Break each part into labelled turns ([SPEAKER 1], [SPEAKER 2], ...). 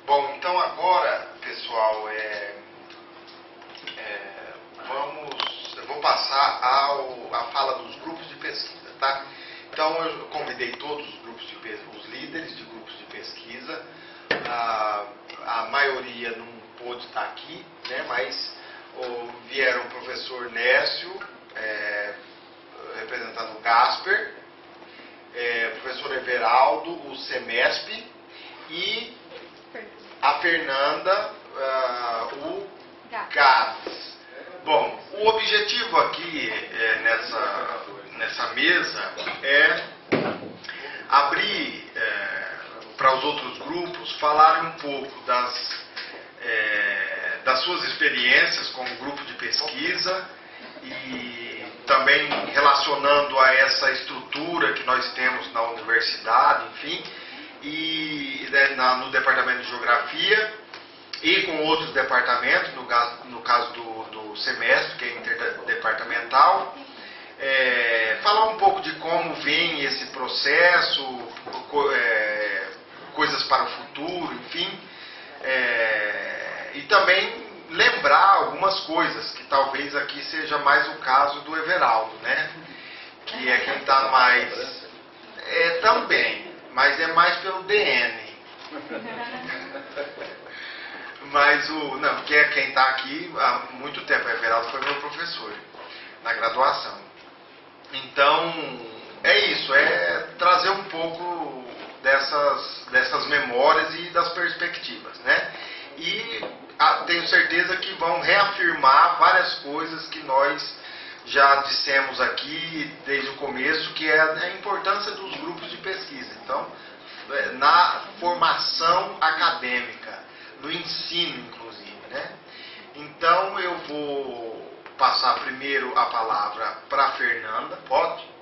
[SPEAKER 1] Bom, então agora, pessoal, eu vou passar a fala dos grupos de pesquisa, tá? Então eu convidei todos os grupos de pesquisa, os líderes de grupos de pesquisa. A maioria não pôde estar aqui, né? Mas vieram o professor Nécio, representando o Gasper, o professor Everaldo, o Semesp, e a Fernanda, o GADS. Bom, o objetivo aqui nessa mesa é abrir para os outros grupos falarem um pouco das suas experiências como grupo de pesquisa e também relacionando a essa estrutura que nós temos na universidade, enfim, e no departamento de geografia e com outros departamentos, no caso do semestre, que é interdepartamental, falar um pouco de como vem esse processo, coisas para o futuro, enfim, e também lembrar algumas coisas, que talvez aqui seja mais o caso do Everaldo, né? Que é quem está mais... também, mas é mais pelo DN. Mas não, porque é quem está aqui há muito tempo. O Everaldo foi meu professor na graduação. Então, é isso, trazer um pouco dessas memórias e das perspectivas, né? E tenho certeza que vão reafirmar várias coisas que nós já dissemos aqui desde o começo, que é a importância dos grupos de pesquisa. Então, na formação acadêmica, no ensino, inclusive, né? Então, eu vou passar primeiro a palavra para a Fernanda, pode?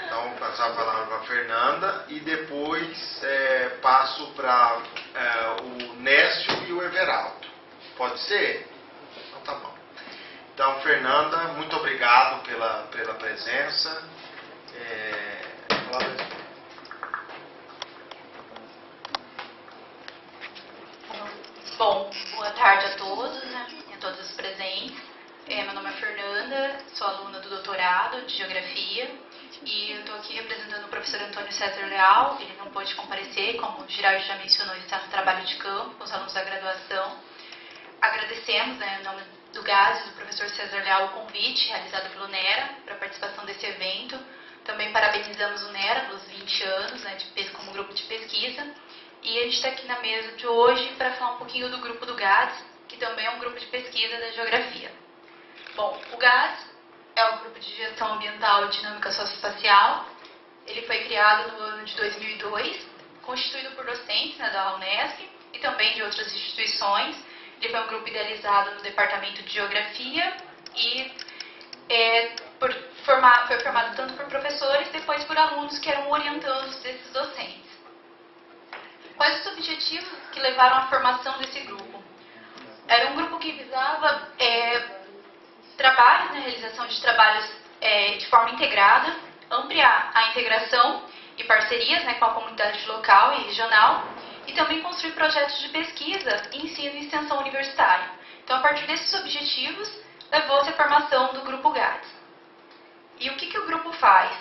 [SPEAKER 1] Então, vou passar a palavra para a Fernanda e depois passo para o Nécio e o Everaldo. Pode ser? Então, tá bom. Então, Fernanda, muito obrigado pela presença.
[SPEAKER 2] Bom, boa tarde a todos, né, a todos os presentes. Meu nome é Fernanda, sou aluna do doutorado de Geografia e eu estou aqui representando o professor Antônio César Leal. Ele não pôde comparecer, como o Girardi já mencionou, está no trabalho de campo com os alunos da graduação. Agradecemos, né, em nome do GAS e do professor César Leal, o convite realizado pelo NERA para a participação desse evento. Também parabenizamos o NERA pelos 20 anos, né, como grupo de pesquisa. E a gente está aqui na mesa de hoje para falar um pouquinho do grupo do GADS, que também é um grupo de pesquisa da geografia. Bom, o GADS é o Grupo de Gestão Ambiental e Dinâmica Socioespacial. Ele foi criado no ano de 2002, constituído por docentes, né, da Unesp e também de outras instituições. Ele foi um grupo idealizado no Departamento de Geografia e foi formado tanto por professores, depois por alunos que eram orientandos desses docentes. Quais os objetivos que levaram à formação desse grupo? Era um grupo que visava trabalhos, né, realização de trabalhos de forma integrada, ampliar a integração e parcerias, né, com a comunidade local e regional, e também construir projetos de pesquisa, ensino e extensão universitária. Então, a partir desses objetivos, levou-se a formação do Grupo GADS. E o que o grupo faz?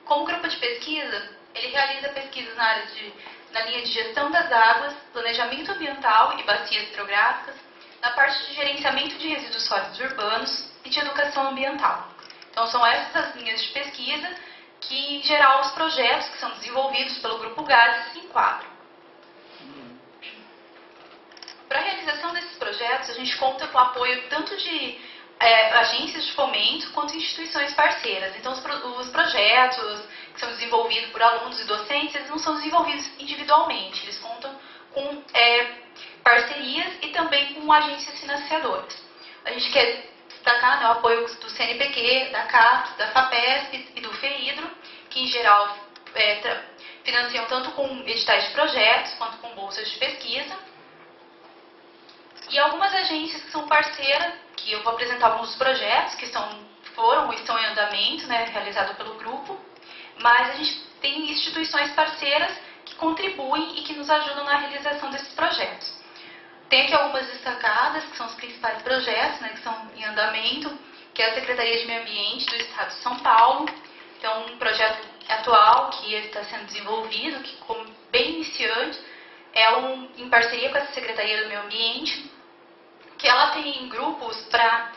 [SPEAKER 2] Como grupo de pesquisa, ele realiza pesquisas na linha de gestão das águas, planejamento ambiental e bacias hidrográficas, na parte de gerenciamento de resíduos sólidos urbanos e de educação ambiental. Então, são essas as linhas de pesquisa que, em geral, os projetos que são desenvolvidos pelo Grupo GADS se enquadram. Para a realização desses projetos, a gente conta com o apoio tanto de agências de fomento quanto instituições parceiras. Então, os projetos que são desenvolvidos por alunos e docentes, eles não são desenvolvidos individualmente, eles contam com parcerias e também com agências financiadoras. A gente quer destacar, né, o apoio do CNPq, da CAPES, da FAPESP e do FEIDRO, que em geral financiam tanto com editais de projetos quanto com bolsas de pesquisa. E algumas agências que são parceiras, que eu vou apresentar alguns dos projetos que foram ou estão em andamento, né, realizado pelo grupo, mas a gente tem instituições parceiras que contribuem e que nos ajudam na realização desses projetos. Tem aqui algumas destacadas, que são os principais projetos, né, que são em andamento, que é a Secretaria de Meio Ambiente do Estado de São Paulo. Então, um projeto atual que está sendo desenvolvido, que como bem iniciante, em parceria com essa Secretaria do Meio Ambiente, que ela tem grupos para...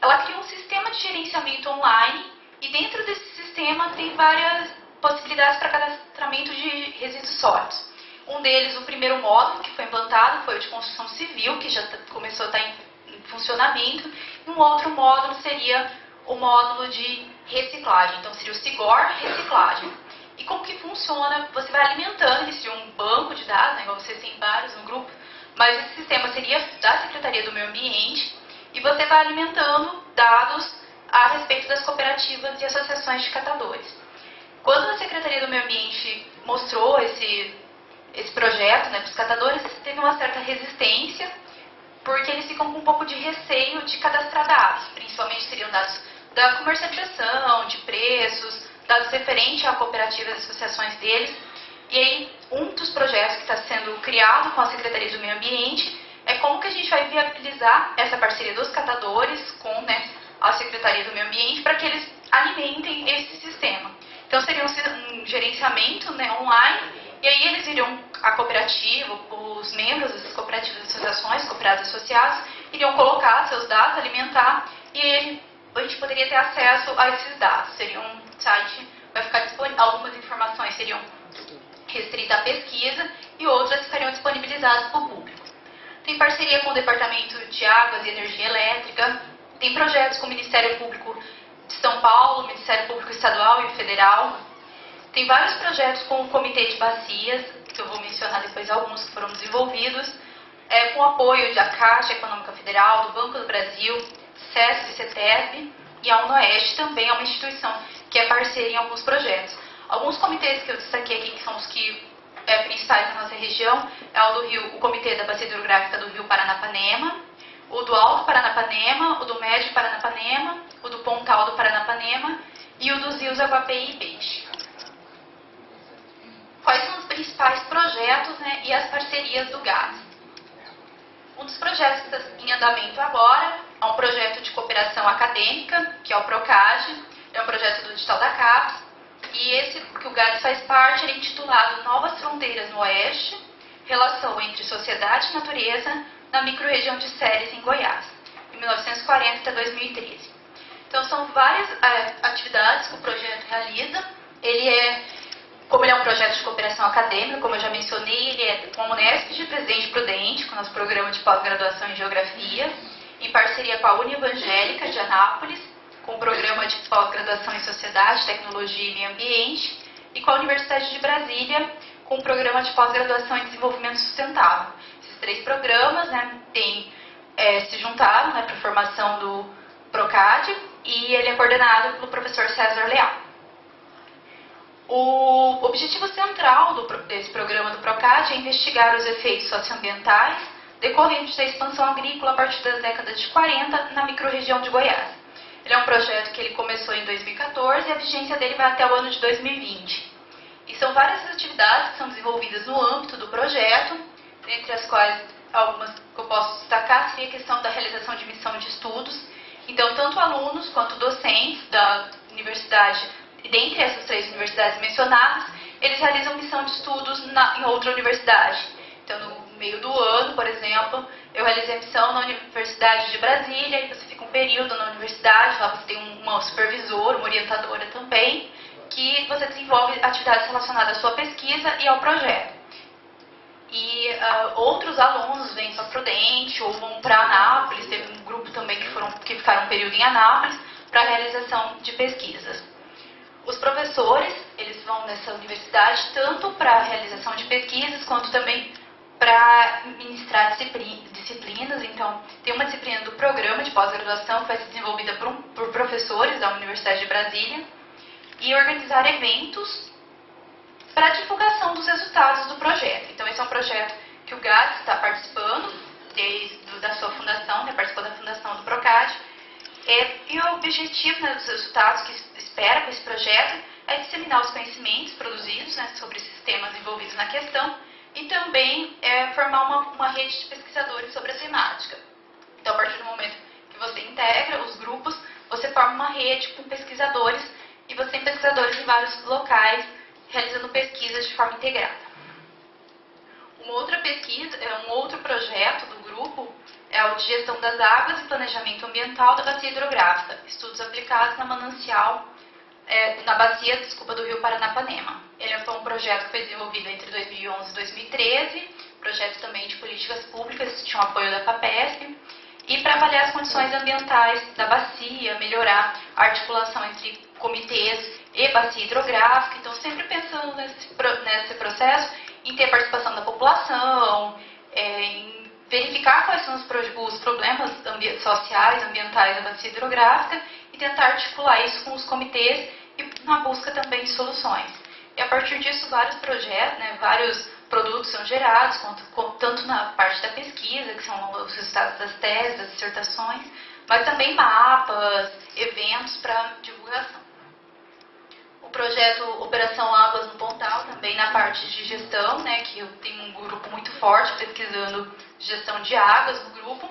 [SPEAKER 2] Ela cria um sistema de gerenciamento online e dentro desse sistema tem várias possibilidades para cadastramento de resíduos sólidos. Um deles, o primeiro módulo que foi implantado, foi o de construção civil, que já começou a estar em funcionamento. E um outro módulo seria o módulo de reciclagem. Então, seria o SIGOR Reciclagem. E como que funciona? Você vai alimentando, eles tinham um banco de dados, né, igual vocês têm vários no grupo, mas esse sistema seria da Secretaria do Meio Ambiente e você vai alimentando dados a respeito das cooperativas e associações de catadores. Quando a Secretaria do Meio Ambiente mostrou esse projeto, né, para os catadores, teve uma certa resistência, porque eles ficam com um pouco de receio de cadastrar dados, principalmente seriam dados da comercialização, de preços, dados referentes a cooperativas e associações deles. E aí, um dos projetos que está sendo criado com a Secretaria do Meio Ambiente é como que a gente vai viabilizar essa parceria dos catadores com, né, a Secretaria do Meio Ambiente para que eles alimentem esse sistema. Então, seria um gerenciamento, né, online. E aí eles iriam, a cooperativa, os membros dessas cooperativas e associações, cooperados associados, iriam colocar seus dados, alimentar, e aí a gente poderia ter acesso a esses dados. Seria um site, vai ficar disponível, algumas informações seriam restritas à pesquisa e outras ficariam disponibilizadas para o público. Tem parceria com o Departamento de Águas e Energia Elétrica, tem projetos com o Ministério Público de São Paulo, Ministério Público Estadual e Federal. Tem vários projetos com o Comitê de Bacias, que eu vou mencionar depois alguns que foram desenvolvidos, com o apoio da Caixa Econômica Federal, do Banco do Brasil, SESC, CETESB, e a UNOeste também é uma instituição que é parceira em alguns projetos. Alguns comitês que eu destaquei aqui, que são os que principais da nossa região, é o do Rio, o Comitê da Bacia Hidrográfica do Rio Paranapanema, o do Alto Paranapanema, o do Médio Paranapanema, o do Pontal do Paranapanema e o dos rios Aguapeí e Peixe. Quais são os principais projetos, né, e as parcerias do GAS? Um dos projetos que está em andamento agora é um projeto de cooperação acadêmica, que é o PROCAD, é um projeto do Digital da CAPES, e esse que o GAS faz parte, ele é intitulado Novas Fronteiras no Oeste, Relação entre Sociedade e Natureza na Microrregião de Ceres, em Goiás, de 1940 até 2013. Então, são várias atividades que o projeto realiza. Como ele é um projeto de cooperação acadêmica, como eu já mencionei, ele é com a Unesp de Presidente Prudente, com o nosso programa de pós-graduação em Geografia, em parceria com a Unievangélica de Anápolis, com o programa de pós-graduação em Sociedade, Tecnologia e Meio Ambiente, e com a Universidade de Brasília, com o programa de pós-graduação em Desenvolvimento Sustentável. Esses três programas, né, se juntaram, né, para a formação do PROCAD, e ele é coordenado pelo professor César Leal. O objetivo central desse programa do PROCAD é investigar os efeitos socioambientais decorrentes da expansão agrícola a partir das décadas de 40 na microrregião de Goiás. Ele é um projeto que ele começou em 2014 e a vigência dele vai até o ano de 2020. E são várias atividades que são desenvolvidas no âmbito do projeto, entre as quais algumas que eu posso destacar seria a questão da realização de missão de estudos. Então, tanto alunos quanto docentes da universidade, e dentre essas três universidades mencionadas, eles realizam missão de estudos em outra universidade. Então, no meio do ano, por exemplo, eu realizei a missão na Universidade de Brasília, e você fica um período na universidade, lá você tem uma supervisora, uma orientadora também, que você desenvolve atividades relacionadas à sua pesquisa e ao projeto. E outros alunos vêm para Prudente ou vão para Anápolis, teve um grupo também que ficaram um período em Anápolis para a realização de pesquisas. Os professores, eles vão nessa universidade tanto para a realização de pesquisas, quanto também para ministrar disciplinas. Então, tem uma disciplina do programa de pós-graduação que vai ser desenvolvida por professores da Universidade de Brasília, e organizar eventos para a divulgação dos resultados do projeto. Então, esse é um projeto que o GAS está participando desde a sua fundação, né, participou da fundação do PROCAD. E o objetivo, né, dos resultados que espera com esse projeto é disseminar os conhecimentos produzidos, né, sobre esses temas envolvidos na questão e também formar uma rede de pesquisadores sobre a temática. Então, a partir do momento que você integra os grupos, você forma uma rede com pesquisadores e você tem pesquisadores em vários locais realizando pesquisas de forma integrada. Uma outra pesquisa, um outro projeto do grupo é o de gestão das águas e planejamento ambiental da bacia hidrográfica, estudos aplicados na bacia do Rio Paranapanema. Ele foi um projeto que foi desenvolvido entre 2011 e 2013, projeto também de políticas públicas, tinha o apoio da FAPESP, e para avaliar as condições ambientais da bacia, melhorar a articulação entre comitês e bacia hidrográfica. Então, sempre pensando nesse processo, em ter participação da população, em verificar quais são os problemas sociais, ambientais da bacia hidrográfica e tentar articular isso com os comitês e na busca também de soluções. E a partir disso, vários projetos, vários produtos são gerados, tanto na parte da pesquisa, que são os resultados das teses, das dissertações, mas também mapas, eventos para divulgação. O projeto Operação Águas no Pontal, também na parte de gestão, que eu tenho um grupo muito forte pesquisando gestão de águas no grupo.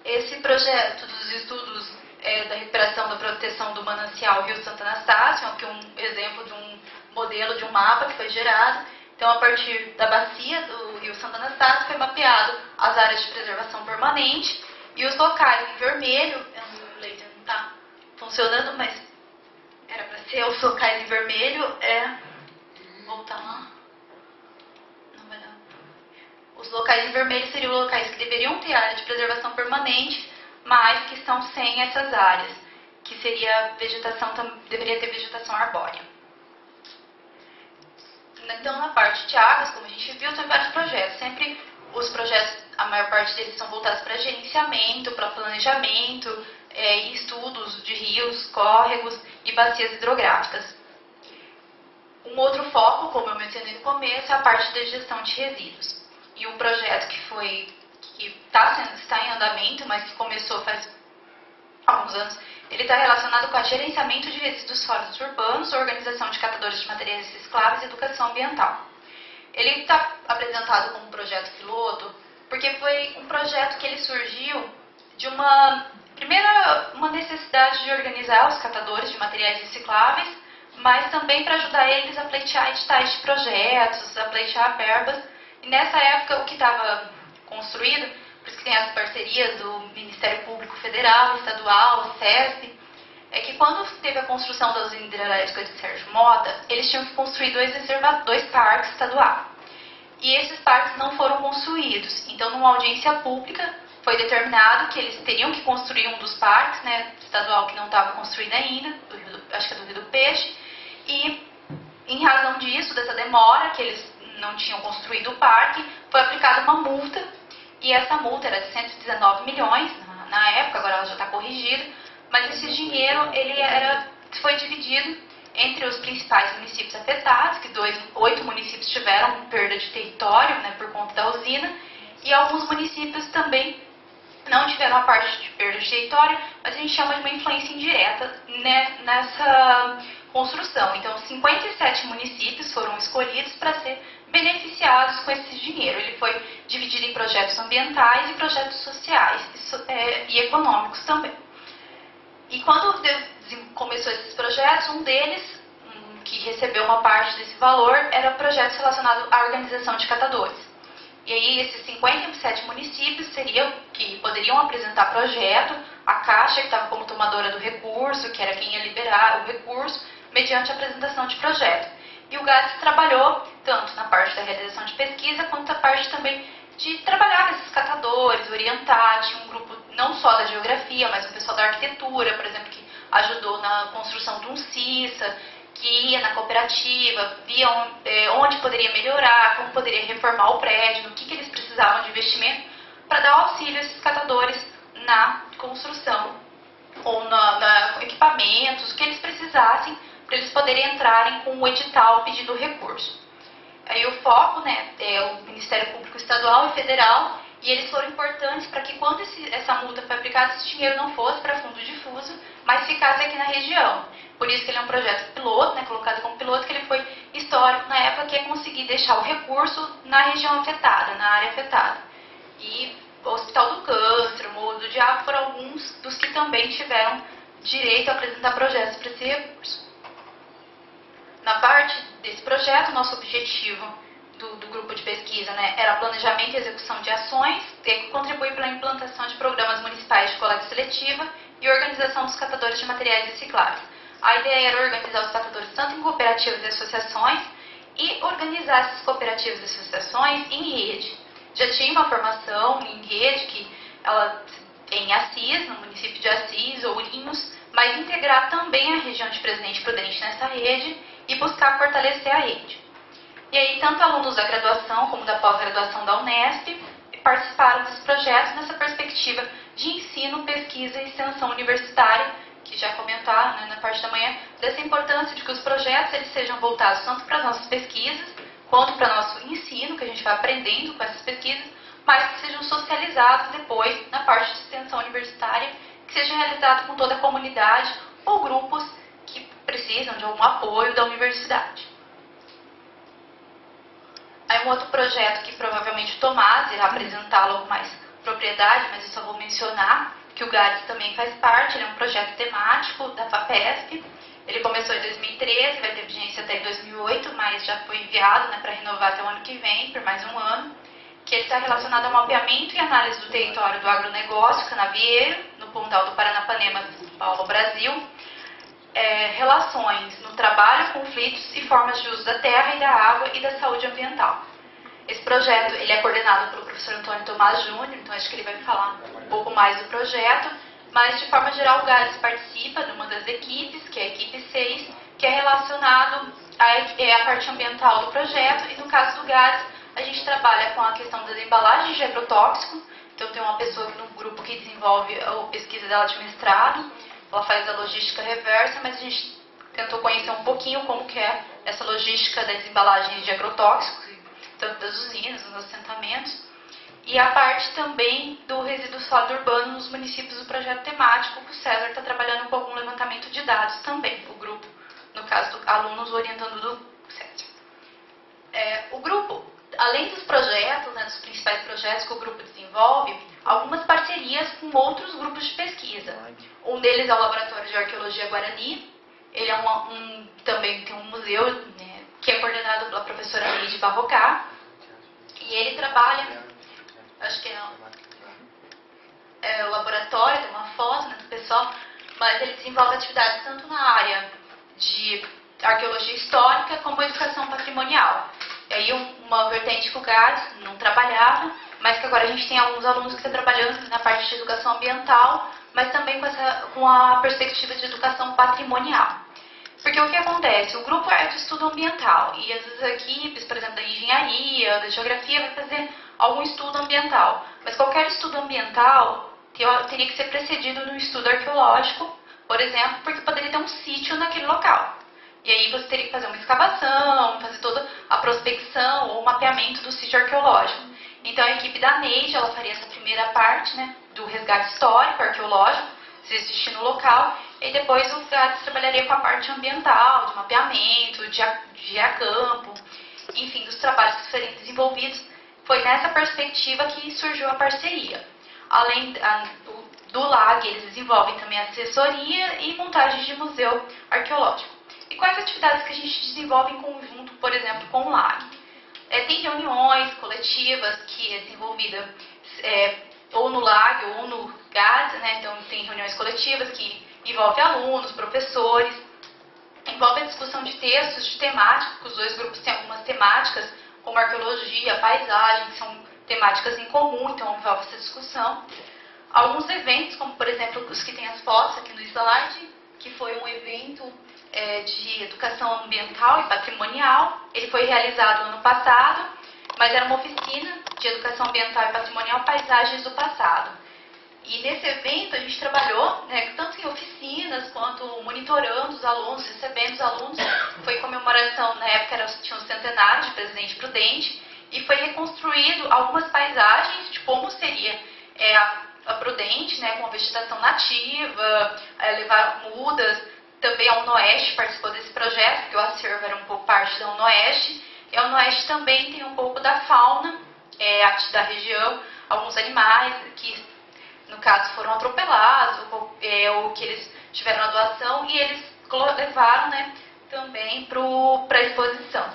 [SPEAKER 2] Esse projeto dos estudos da recuperação da proteção do manancial Rio Santo Anastácio, aqui um exemplo de um modelo de um mapa que foi gerado. Então, a partir da bacia do Rio Santo Anastácio, foi mapeado as áreas de preservação permanente e os locais em vermelho. O laser não está funcionando, mas era para ser os locais em vermelho. Voltar lá. Não vai dar. Os locais em vermelho seriam locais que deveriam ter área de preservação permanente, mas que estão sem essas áreas, que seria vegetação, deveria ter vegetação arbórea. Então, na parte de águas, como a gente viu, tem vários projetos. Sempre os projetos, a maior parte deles são voltados para gerenciamento, para planejamento e estudos de rios, córregos e bacias hidrográficas. Um outro foco, como eu mencionei no começo, é a parte de gestão de resíduos. E um projeto que está em andamento, mas que começou faz alguns anos, ele está relacionado com o gerenciamento de resíduos sólidos urbanos, organização de catadores de materiais recicláveis e educação ambiental. Ele está apresentado como um projeto piloto porque foi um projeto que ele surgiu de uma necessidade de organizar os catadores de materiais recicláveis, mas também para ajudar eles a pleitear editais de projetos, a pleitear verbas. E nessa época, o que estava construído, por isso que tem as parcerias do Ministério Público Federal, Estadual, SESP, é que quando teve a construção da usina hidrelétrica de Sérgio Mota, eles tinham que construir dois parques estaduais. E esses parques não foram construídos. Então, numa audiência pública, foi determinado que eles teriam que construir um dos parques, estadual, que não estava construído ainda, acho que é do Rio do Peixe, e em razão disso, dessa demora, que eles não tinham construído o parque, foi aplicada uma multa, e essa multa era de 119 milhões na época, agora ela já está corrigida, mas esse dinheiro foi dividido entre os principais municípios afetados, que 8 municípios tiveram perda de território por conta da usina, e alguns municípios também não tiveram a parte de perda de território, mas a gente chama de uma influência indireta nessa construção. Então, 57 municípios foram escolhidos para ser beneficiados com esse dinheiro. Ele foi dividido em projetos ambientais e projetos sociais e econômicos também. E quando começou esses projetos, um deles, que recebeu uma parte desse valor, era projetos relacionados à organização de catadores. E aí, esses 57 municípios que poderiam apresentar projeto, a Caixa, que estava como tomadora do recurso, que era quem ia liberar o recurso, mediante a apresentação de projeto. E o GATS trabalhou tanto na parte da realização de pesquisa, quanto na parte também de trabalhar com esses catadores, orientar. Tinha um grupo não só da geografia, mas um pessoal da arquitetura, por exemplo, que ajudou na construção de um CISA, que ia na cooperativa, via onde poderia melhorar, como poderia reformar o prédio, no que eles precisavam de investimento, para dar auxílio a esses catadores na construção, ou na equipamentos, o que eles precisassem, para eles poderem entrarem com o edital pedindo recurso. Aí o foco é o Ministério Público Estadual e Federal, e eles foram importantes para que quando essa multa foi aplicada, esse dinheiro não fosse para fundo difuso, mas ficasse aqui na região. Por isso que ele é um projeto piloto, né, colocado como piloto, que ele foi histórico na época, que é conseguir deixar o recurso na região afetada, na área afetada. E o Hospital do Câncer, o Morro do Diabo, foram alguns dos que também tiveram direito a apresentar projetos para esse recurso. Na parte desse projeto, nosso objetivo do grupo de pesquisa, né, era planejamento e execução de ações, e contribuir para a implantação de programas municipais de coleta seletiva e organização dos catadores de materiais recicláveis. A ideia era organizar os catadores tanto em cooperativas e associações e organizar essas cooperativas e associações em rede. Já tinha uma formação em rede que ela em Assis, no município de Assis, Ourinhos, mas integrar também a região de Presidente Prudente nessa rede e buscar fortalecer a rede. E aí, tanto alunos da graduação como da pós-graduação da Unesp participaram desses projetos nessa perspectiva de ensino, pesquisa e extensão universitária, que já comentaram, né, na parte da manhã, dessa importância de que os projetos eles sejam voltados tanto para as nossas pesquisas, quanto para o nosso ensino, que a gente vai aprendendo com essas pesquisas, mas que sejam socializados depois na parte de extensão universitária, que seja realizado com toda a comunidade ou grupos que precisam de algum apoio da universidade. Aí um outro projeto que provavelmente o Tomás irá apresentá-lo com mais propriedade, mas eu só vou mencionar que o GADES também faz parte, ele é um projeto temático da FAPESP. Ele começou em 2013, vai ter vigência até 2008, mas já foi enviado, né, para renovar até o ano que vem, por mais um ano, que ele está relacionado ao mapeamento e análise do território do agronegócio canavieiro, no Pontal do Paranapanema, São Paulo, Brasil, relações no trabalho, conflitos e formas de uso da terra e da água e da saúde ambiental. Esse projeto ele é coordenado pelo professor Antônio Tomás Júnior, então acho que ele vai falar um pouco mais do projeto, mas de forma geral o GADES participa de uma das equipes, que é a equipe 6, que é relacionado à parte ambiental do projeto, e no caso do GADES a gente trabalha com a questão das embalagens de agrotóxico, então tem uma pessoa no grupo que desenvolve a pesquisa dela de mestrado, ela faz a logística reversa, mas a gente tentou conhecer um pouquinho como que é essa logística das embalagens de agrotóxicos, tanto das usinas, dos assentamentos, e a parte também do resíduo sólido urbano nos municípios do projeto temático, que o César está trabalhando com algum levantamento de dados também, o grupo, no caso do alunos orientando do César. O grupo, além dos projetos, né, dos principais projetos que o grupo desenvolve, algumas parcerias com outros grupos de pesquisa. Um deles é o Laboratório de Arqueologia Guarani, ele é também tem um museu, né, que é coordenado pela professora Neide Barrocá, e ele trabalha, acho que é o laboratório, tem uma foto, né, do pessoal, mas ele desenvolve atividades tanto na área de arqueologia histórica como educação patrimonial. E aí uma vertente que o GADES não trabalhava, mas que agora a gente tem alguns alunos que estão trabalhando na parte de educação ambiental, mas também com a perspectiva de educação patrimonial. Porque o que acontece? O grupo é de estudo ambiental e as equipes, por exemplo, da engenharia, da geografia, vai fazer algum estudo ambiental. Mas qualquer estudo ambiental teria que ser precedido de um estudo arqueológico, por exemplo, porque poderia ter um sítio naquele local. E aí você teria que fazer uma escavação, fazer toda a prospecção ou mapeamento do sítio arqueológico. Então a equipe da Neide, ela faria essa primeira parte, né, do resgate histórico, arqueológico, se existir no local, e depois o GADES trabalharia com a parte ambiental, de mapeamento, de ir a campo, enfim, dos trabalhos que seriam desenvolvidos. Foi nessa perspectiva que surgiu a parceria. Além do LAG, eles desenvolvem também assessoria e montagem de museu arqueológico. E quais atividades que a gente desenvolve em conjunto, por exemplo, com o LAG? Tem reuniões coletivas que é desenvolvida ou no LAG ou no GADES, né? Então tem reuniões coletivas que envolvem alunos, professores, envolve a discussão de textos, de temáticas, porque os dois grupos têm algumas temáticas, como arqueologia, paisagem, que são temáticas em comum, então envolve essa discussão. Alguns eventos, como por exemplo os que tem as fotos aqui no slide, que foi um evento de educação ambiental e patrimonial. Ele foi realizado ano passado, mas era uma oficina de educação ambiental e patrimonial, paisagens do passado. E nesse evento a gente trabalhou, né, tanto em oficinas quanto monitorando os alunos, recebendo os alunos. Foi comemoração, na época tinha o centenário de Presidente Prudente, e foi reconstruído algumas paisagens de como seria a Prudente, né, com a vegetação nativa, levar mudas. Também a UNOeste participou desse projeto, porque o acervo era um pouco parte da UNOeste, e a UNOeste também tem um pouco da fauna da região, alguns animais que, no caso, foram atropelados, ou que eles tiveram a doação, e eles levaram, né, também para a exposição.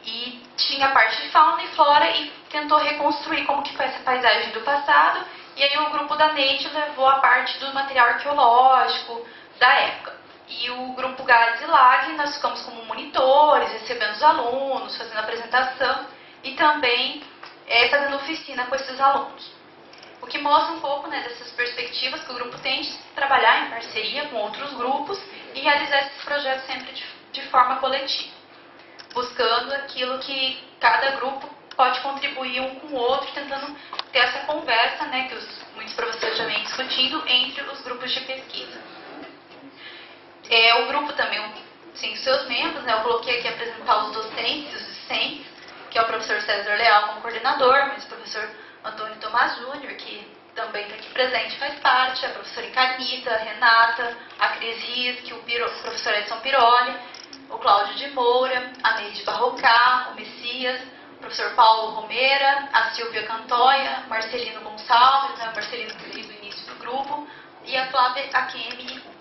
[SPEAKER 2] E tinha a parte de fauna e flora e tentou reconstruir como que foi essa paisagem do passado, e aí o grupo da Neide levou a parte do material arqueológico da época. E o grupo Gades e Lag, nós ficamos como monitores, recebendo os alunos, fazendo apresentação e também fazendo oficina com esses alunos. O que mostra um pouco, né, dessas perspectivas que o grupo tem de trabalhar em parceria com outros grupos e realizar esses projetos sempre de forma coletiva, buscando aquilo que cada grupo pode contribuir um com o outro, tentando ter essa conversa, né, que muitos professores já vêm discutindo entre os grupos de pesquisa. O grupo também, sim, os seus membros, né, eu coloquei aqui apresentar os docentes, os discentes, que é o professor César Leal como coordenador, mas o professor Antônio Tomás Júnior, que também está aqui presente, faz parte, a professora Incarnita, a Renata, a Cris Risque, o professor Edson Piroli, o Cláudio de Moura, a Neide Barrocá, o Messias, o professor Paulo Romeira, a Silvia Cantoia, Marcelino Gonçalves, né, o Marcelino que veio do início do grupo, e a Flávia Akemi.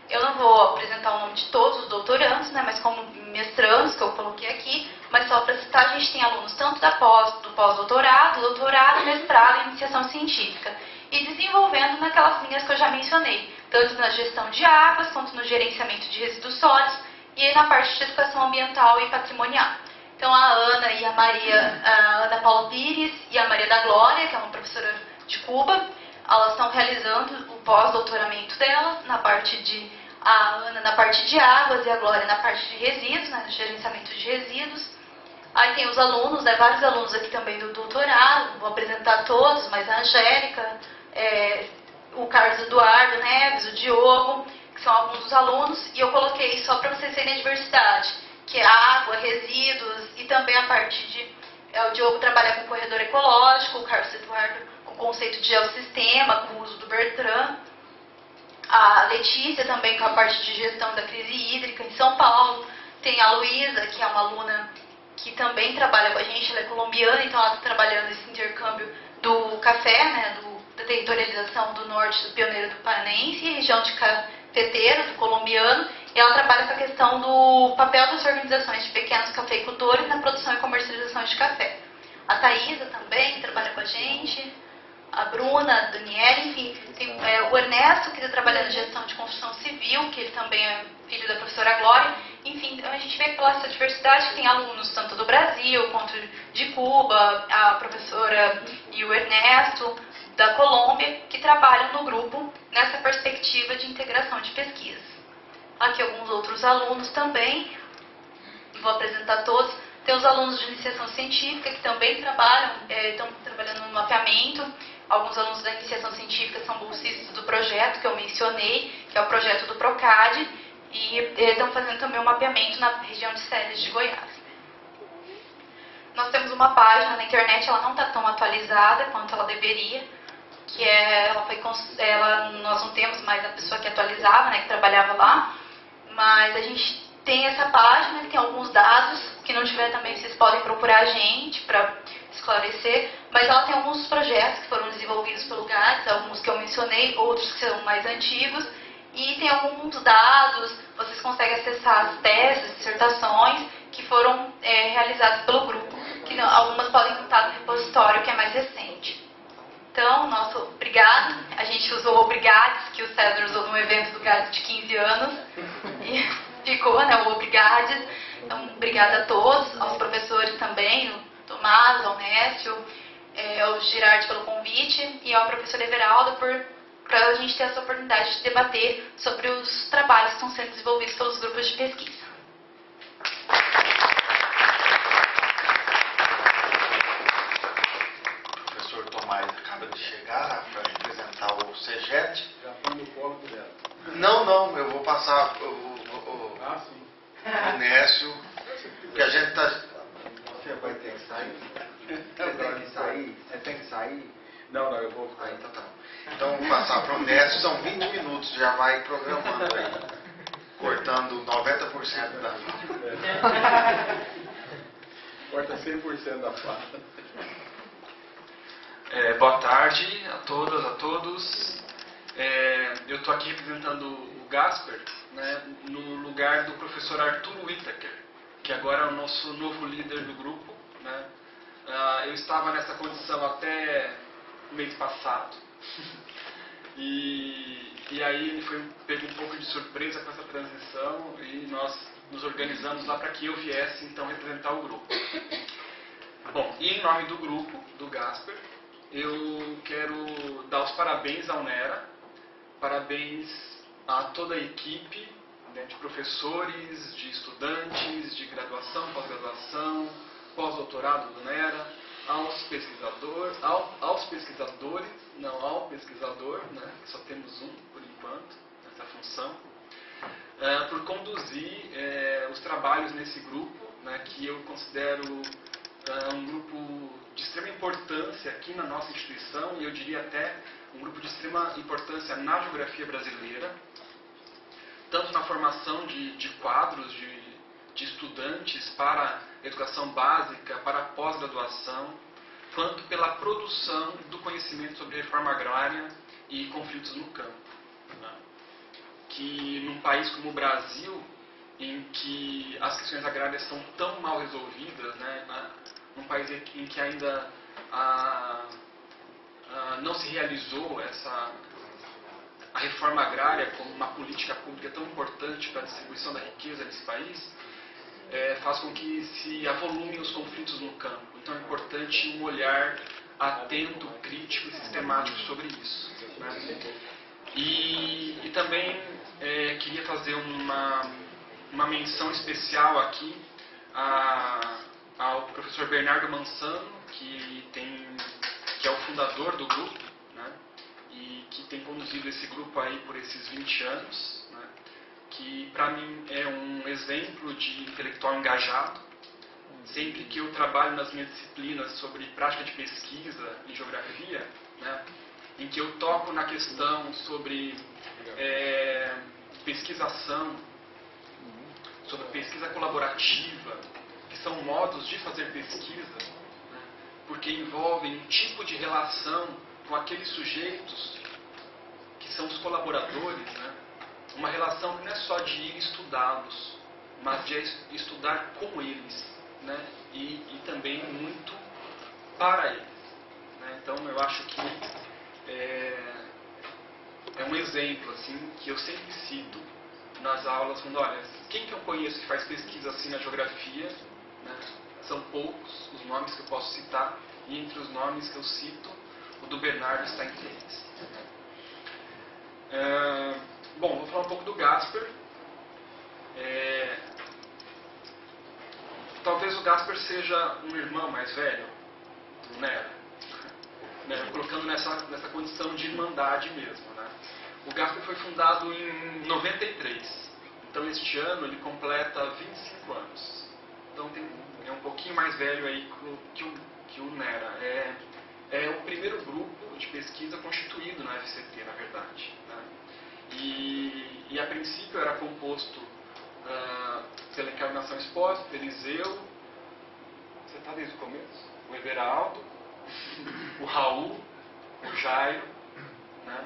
[SPEAKER 2] Eu não vou apresentar o nome de todos os doutorandos, né, mas como mestrandos que eu coloquei aqui, mas só para citar, a gente tem alunos tanto do pós-doutorado, doutorado, mestrado e iniciação científica, e desenvolvendo naquelas linhas que eu já mencionei, tanto na gestão de águas, quanto no gerenciamento de resíduos sólidos, e na parte de educação ambiental e patrimonial. Então a Ana e a Maria, a Ana Paula Pires e a Maria da Glória, que é uma professora de Cuba, elas estão realizando o pós-doutoramento delas na parte a Ana na parte de águas e a Glória na parte de resíduos, né, gerenciamento de resíduos. Aí tem os alunos, né, vários alunos aqui também do doutorado, vou apresentar todos, mas a Angélica, o Carlos Eduardo Neves, o Diogo, que são alguns dos alunos, e eu coloquei só para vocês verem a diversidade, que é água, resíduos e também a parte de... o Diogo trabalha com corredor ecológico, o Carlos Eduardo com o conceito de geossistema, com o uso do Bertrand, a Letícia também com a parte de gestão da crise hídrica em São Paulo, tem a Luísa, que é uma aluna que também trabalha com a gente, ela é colombiana, então ela está trabalhando esse intercâmbio do café, né, da territorialização do norte do pioneiro do Paranense, região de cafeteiro, do colombiano, e ela trabalha com a questão do papel das organizações de pequenos cafeicultores na produção e comercialização de café. A Thaisa também trabalha com a gente, a Bruna, a Daniela, enfim, tem o Ernesto, que está trabalhando em gestão de construção civil, que ele também é filho da professora Glória. Enfim, a gente vê pela essa diversidade que tem alunos tanto do Brasil quanto de Cuba, a professora e o Ernesto da Colômbia, que trabalham no grupo nessa perspectiva de integração de pesquisa. Aqui alguns outros alunos também, vou apresentar todos. Tem os alunos de iniciação científica que também estão trabalhando no mapeamento. Alguns alunos da iniciação científica são bolsistas do projeto que eu mencionei, que é o projeto do PROCAD, e estão fazendo também um mapeamento na região de Ceres de Goiás. Nós temos uma página na internet, ela não está tão atualizada quanto ela deveria, que nós não temos mais a pessoa que atualizava, né, que trabalhava lá, mas a gente tem essa página, que tem alguns dados, que não tiver também vocês podem procurar a gente para esclarecer, mas ela tem alguns projetos que foram desenvolvidos pelo GADS, alguns que eu mencionei, outros que são mais antigos, e tem alguns dados, vocês conseguem acessar as teses, dissertações que foram realizadas pelo grupo, que algumas podem estar no repositório que é mais recente. Então, nosso obrigado, a gente usou o Obrigades, que o César usou no evento do GADS de 15 anos, e ficou, né, o Obrigades. Então, obrigada a todos, aos professores também, o Tomás, ao Nécio, ao Girardi pelo convite, e ao professor Everaldo para a gente ter essa oportunidade de debater sobre os trabalhos que estão sendo desenvolvidos pelos grupos de pesquisa.
[SPEAKER 1] O professor Tomás acaba de chegar para representar o CEGET.
[SPEAKER 3] Já foi no colo dela.
[SPEAKER 1] Não, eu vou passar
[SPEAKER 3] Ah, sim.
[SPEAKER 1] o Nécio, porque a gente está...
[SPEAKER 3] Você vai ter que
[SPEAKER 1] passar para o Nécio, são 20 minutos, já vai programando aí, cortando 90% da fala.
[SPEAKER 3] Corta 100% da fala.
[SPEAKER 4] Boa tarde a todas, a todos. Eu estou aqui representando o Gasper, né, no lugar do professor Arthur Whittaker, que agora é o nosso novo líder do grupo, né. Eu estava nessa condição até o mês passado. E aí ele pegou um pouco de surpresa com essa transição e nós nos organizamos lá para que eu viesse então representar o grupo. Bom, e em nome do grupo, do Gasper, eu quero dar os parabéns à UNERA, parabéns a toda a equipe, né, de professores, de estudantes, de graduação, pós-graduação, pós-doutorado do UNERA, ao pesquisador, né, que só temos um por enquanto, nessa função, por conduzir os trabalhos nesse grupo, né, que eu considero um grupo de extrema importância aqui na nossa instituição, e eu diria até um grupo de extrema importância na geografia brasileira, tanto na formação de quadros de estudantes para educação básica, para pós-graduação, quanto pela produção do conhecimento sobre reforma agrária e conflitos no campo. Né? Que num país como o Brasil, em que as questões agrárias são tão mal resolvidas, né? Num país em que ainda não se realizou a reforma agrária como uma política pública tão importante para a distribuição da riqueza nesse país, faz com que se avolumem os conflitos no campo. Então é importante um olhar atento, crítico e sistemático sobre isso. Né? E também queria fazer uma menção especial aqui ao professor Bernardo Mansano, que é o fundador do grupo, né? E que tem conduzido esse grupo aí por esses 20 anos, né? Que para mim é um exemplo de intelectual engajado. Sempre que eu trabalho nas minhas disciplinas sobre prática de pesquisa em geografia, né, em que eu toco na questão sobre pesquisação, sobre pesquisa colaborativa, que são modos de fazer pesquisa, né, porque envolvem um tipo de relação com aqueles sujeitos que são os colaboradores, né, uma relação que não é só de ir estudá-los, mas de estudar com eles, né, e também muito para eles. Né. Então eu acho que é um exemplo assim, que eu sempre cito nas aulas, falando, olha, quem que eu conheço que faz pesquisa assim na geografia, né, são poucos os nomes que eu posso citar, e entre os nomes que eu cito, o do Bernardo está entre eles. Bom, vou falar um pouco do Gasper. Talvez o Gasper seja um irmão mais velho do Nera, né, colocando nessa condição de irmandade mesmo. Né. O Gasper foi fundado em 93, então este ano ele completa 25 anos. Então é um pouquinho mais velho aí que o Nera. É o primeiro grupo de pesquisa constituído na FCT, na verdade. Né. E a princípio era composto pela Encarnação Espósito, Eliseu, você está desde o começo? O Everaldo, o Raul, o Jairo, né?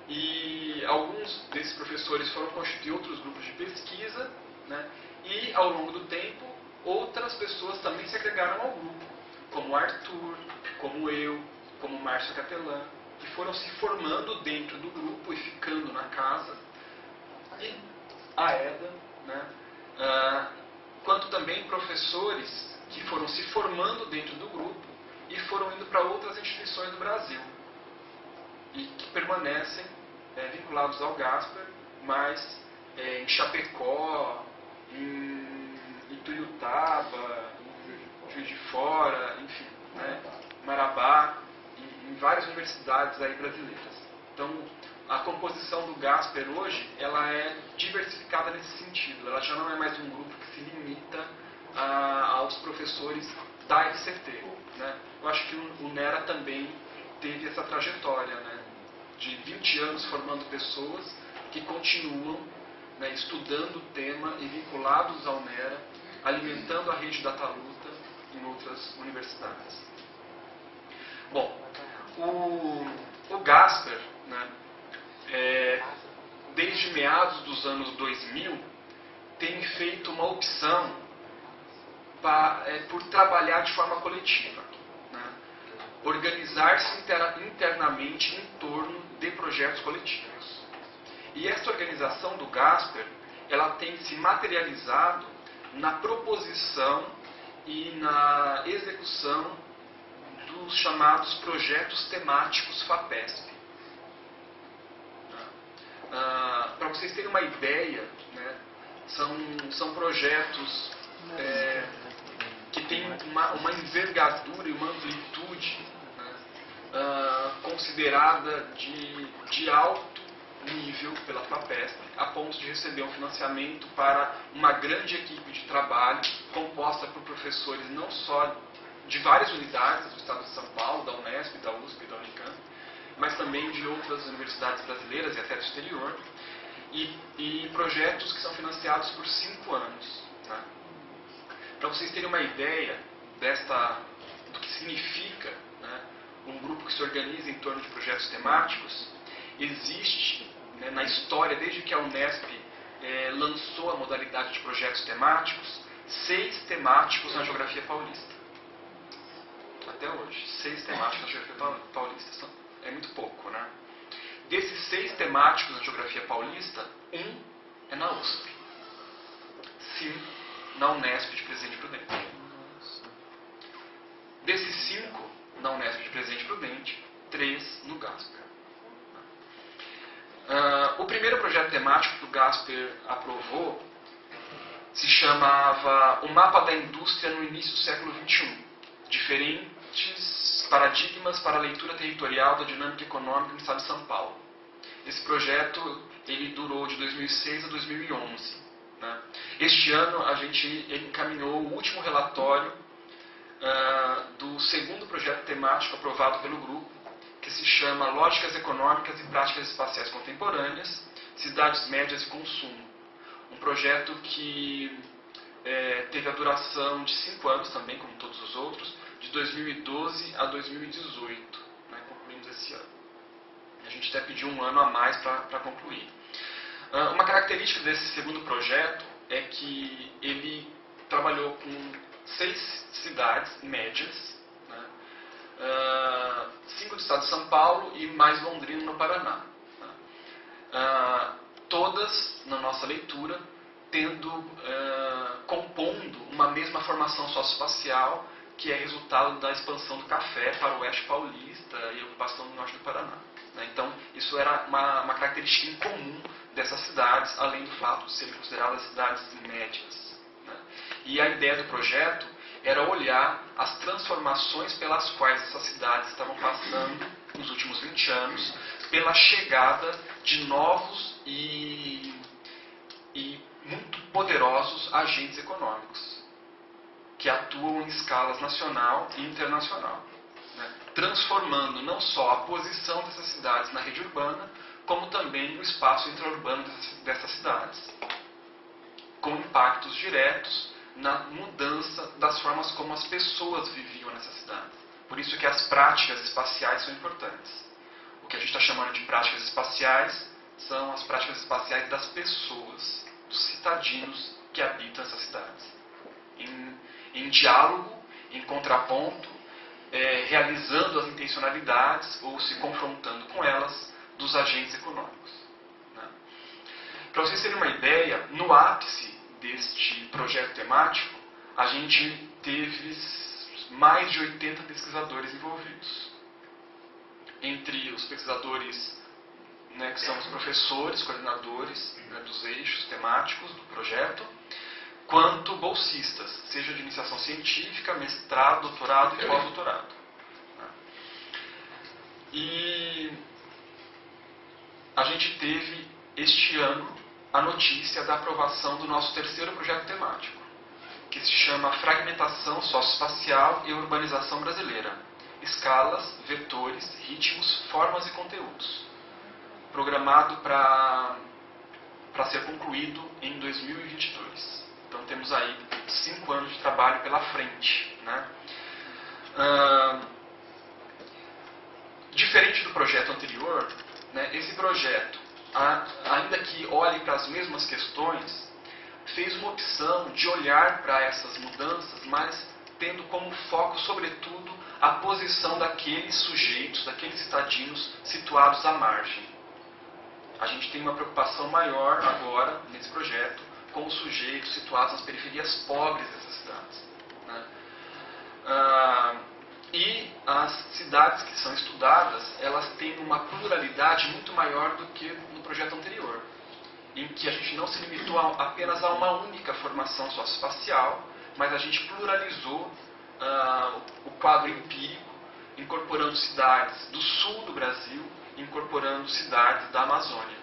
[SPEAKER 4] E alguns desses professores foram constituir outros grupos de pesquisa, né? E ao longo do tempo outras pessoas também se agregaram ao grupo, como o Arthur, como eu, como o Márcio Catelã, que foram se formando dentro do grupo e ficando na casa, e a Eda, né? Quanto também professores que foram se formando dentro do grupo e foram indo para outras instituições do Brasil e que permanecem vinculados ao Gasper, mas em Chapecó, em Ituiutaba, em Juiz de Fora, enfim, né, Marabá, em várias universidades aí brasileiras. Então, a composição do Gasper hoje, ela é diversificada nesse sentido. Ela já não é mais um grupo que se limita aos professores da FCT. Né? Eu acho que o Nera também teve essa trajetória. Né? de 20 anos formando pessoas que continuam, né, estudando o tema e vinculados ao NERA, alimentando a rede Dataluta em outras universidades. Bom, o Gasper, né, desde meados dos anos 2000, tem feito uma opção por trabalhar de forma coletiva, né, organizar-se internamente em torno de projetos coletivos. E esta organização do Gasper, ela tem se materializado na proposição e na execução dos chamados projetos temáticos FAPESP. Para vocês terem uma ideia, né, são projetos que têm uma envergadura e uma amplitude, né, considerada de alto nível pela FAPESP, a ponto de receber um financiamento para uma grande equipe de trabalho composta por professores não só de várias unidades do estado de São Paulo, da Unesp, da USP e da Unicamp, mas também de outras universidades brasileiras e até do exterior, e projetos que são financiados por 5 anos. Né? Para vocês terem uma ideia do que significa, né, um grupo que se organiza em torno de projetos temáticos, existe, né, na história, desde que a Unesp lançou a modalidade de projetos temáticos, 6 temáticos na geografia paulista. Até hoje, 6 temáticos na geografia paulista. É muito pouco, né? Desses 6 temáticos na geografia paulista, 1 é na USP. 5 na Unesp de Presidente Prudente. Desses 5 na Unesp de Presidente Prudente, 3 no Gasper. O primeiro projeto temático que o Gasper aprovou se chamava O Mapa da Indústria no Início do Século XXI. Diferentes paradigmas para a leitura territorial da dinâmica econômica no estado de São Paulo. Esse projeto ele durou de 2006 a 2011. Né? Este ano a gente encaminhou o último relatório do segundo projeto temático aprovado pelo grupo, que se chama Lógicas Econômicas e Práticas Espaciais Contemporâneas, Cidades Médias e Consumo. Um projeto que teve a duração de 5 anos também, como todos os outros, de 2012 a 2018. Né? Concluímos esse ano. A gente até pediu 1 ano a mais para concluir. Uma característica desse segundo projeto é que ele trabalhou com 6 cidades médias, né? 5 do estado de São Paulo e mais Londrina, no Paraná. Todas, na nossa leitura, compondo uma mesma formação socioespacial, que é resultado da expansão do café para o oeste paulista e a ocupação do norte do Paraná. Então, isso era uma característica em comum dessas cidades, além do fato de serem consideradas cidades médias. E a ideia do projeto era olhar as transformações pelas quais essas cidades estavam passando nos últimos 20 anos, pela chegada de novos e muito poderosos agentes econômicos, que atuam em escalas nacional e internacional, né? Transformando não só a posição dessas cidades na rede urbana, como também o espaço intraurbano dessas cidades, com impactos diretos na mudança das formas como as pessoas viviam nessas cidades. Por isso que as práticas espaciais são importantes. O que a gente está chamando de práticas espaciais são as práticas espaciais das pessoas, dos cidadinos que habitam essas cidades. Em diálogo, em contraponto, realizando as intencionalidades ou se confrontando com elas dos agentes econômicos. Né? Para vocês terem uma ideia, no ápice deste projeto temático, a gente teve mais de 80 pesquisadores envolvidos. Entre os pesquisadores, né, que são os professores, coordenadores, né, dos eixos temáticos do projeto, quanto bolsistas, seja de iniciação científica, mestrado, doutorado e pós-doutorado. E a gente teve, este ano, a notícia da aprovação do nosso terceiro projeto temático, que se chama Fragmentação Socioespacial e Urbanização Brasileira. Escalas, vetores, ritmos, formas e conteúdos. programado para ser concluído em 2022. Então temos aí 5 anos de trabalho pela frente, né? Diferente do projeto anterior, né, esse projeto, ainda que olhe para as mesmas questões, fez uma opção de olhar para essas mudanças, mas tendo como foco, sobretudo, a posição daqueles sujeitos, daqueles cidadãos situados à margem. A gente tem uma preocupação maior agora, nesse projeto, com os sujeitos situados nas periferias pobres dessas cidades, né? E as cidades que são estudadas, elas têm uma pluralidade muito maior do que no projeto anterior, em que a gente não se limitou apenas a uma única formação socioespacial, mas a gente pluralizou o quadro empírico, incorporando cidades do sul do Brasil, incorporando cidades da Amazônia,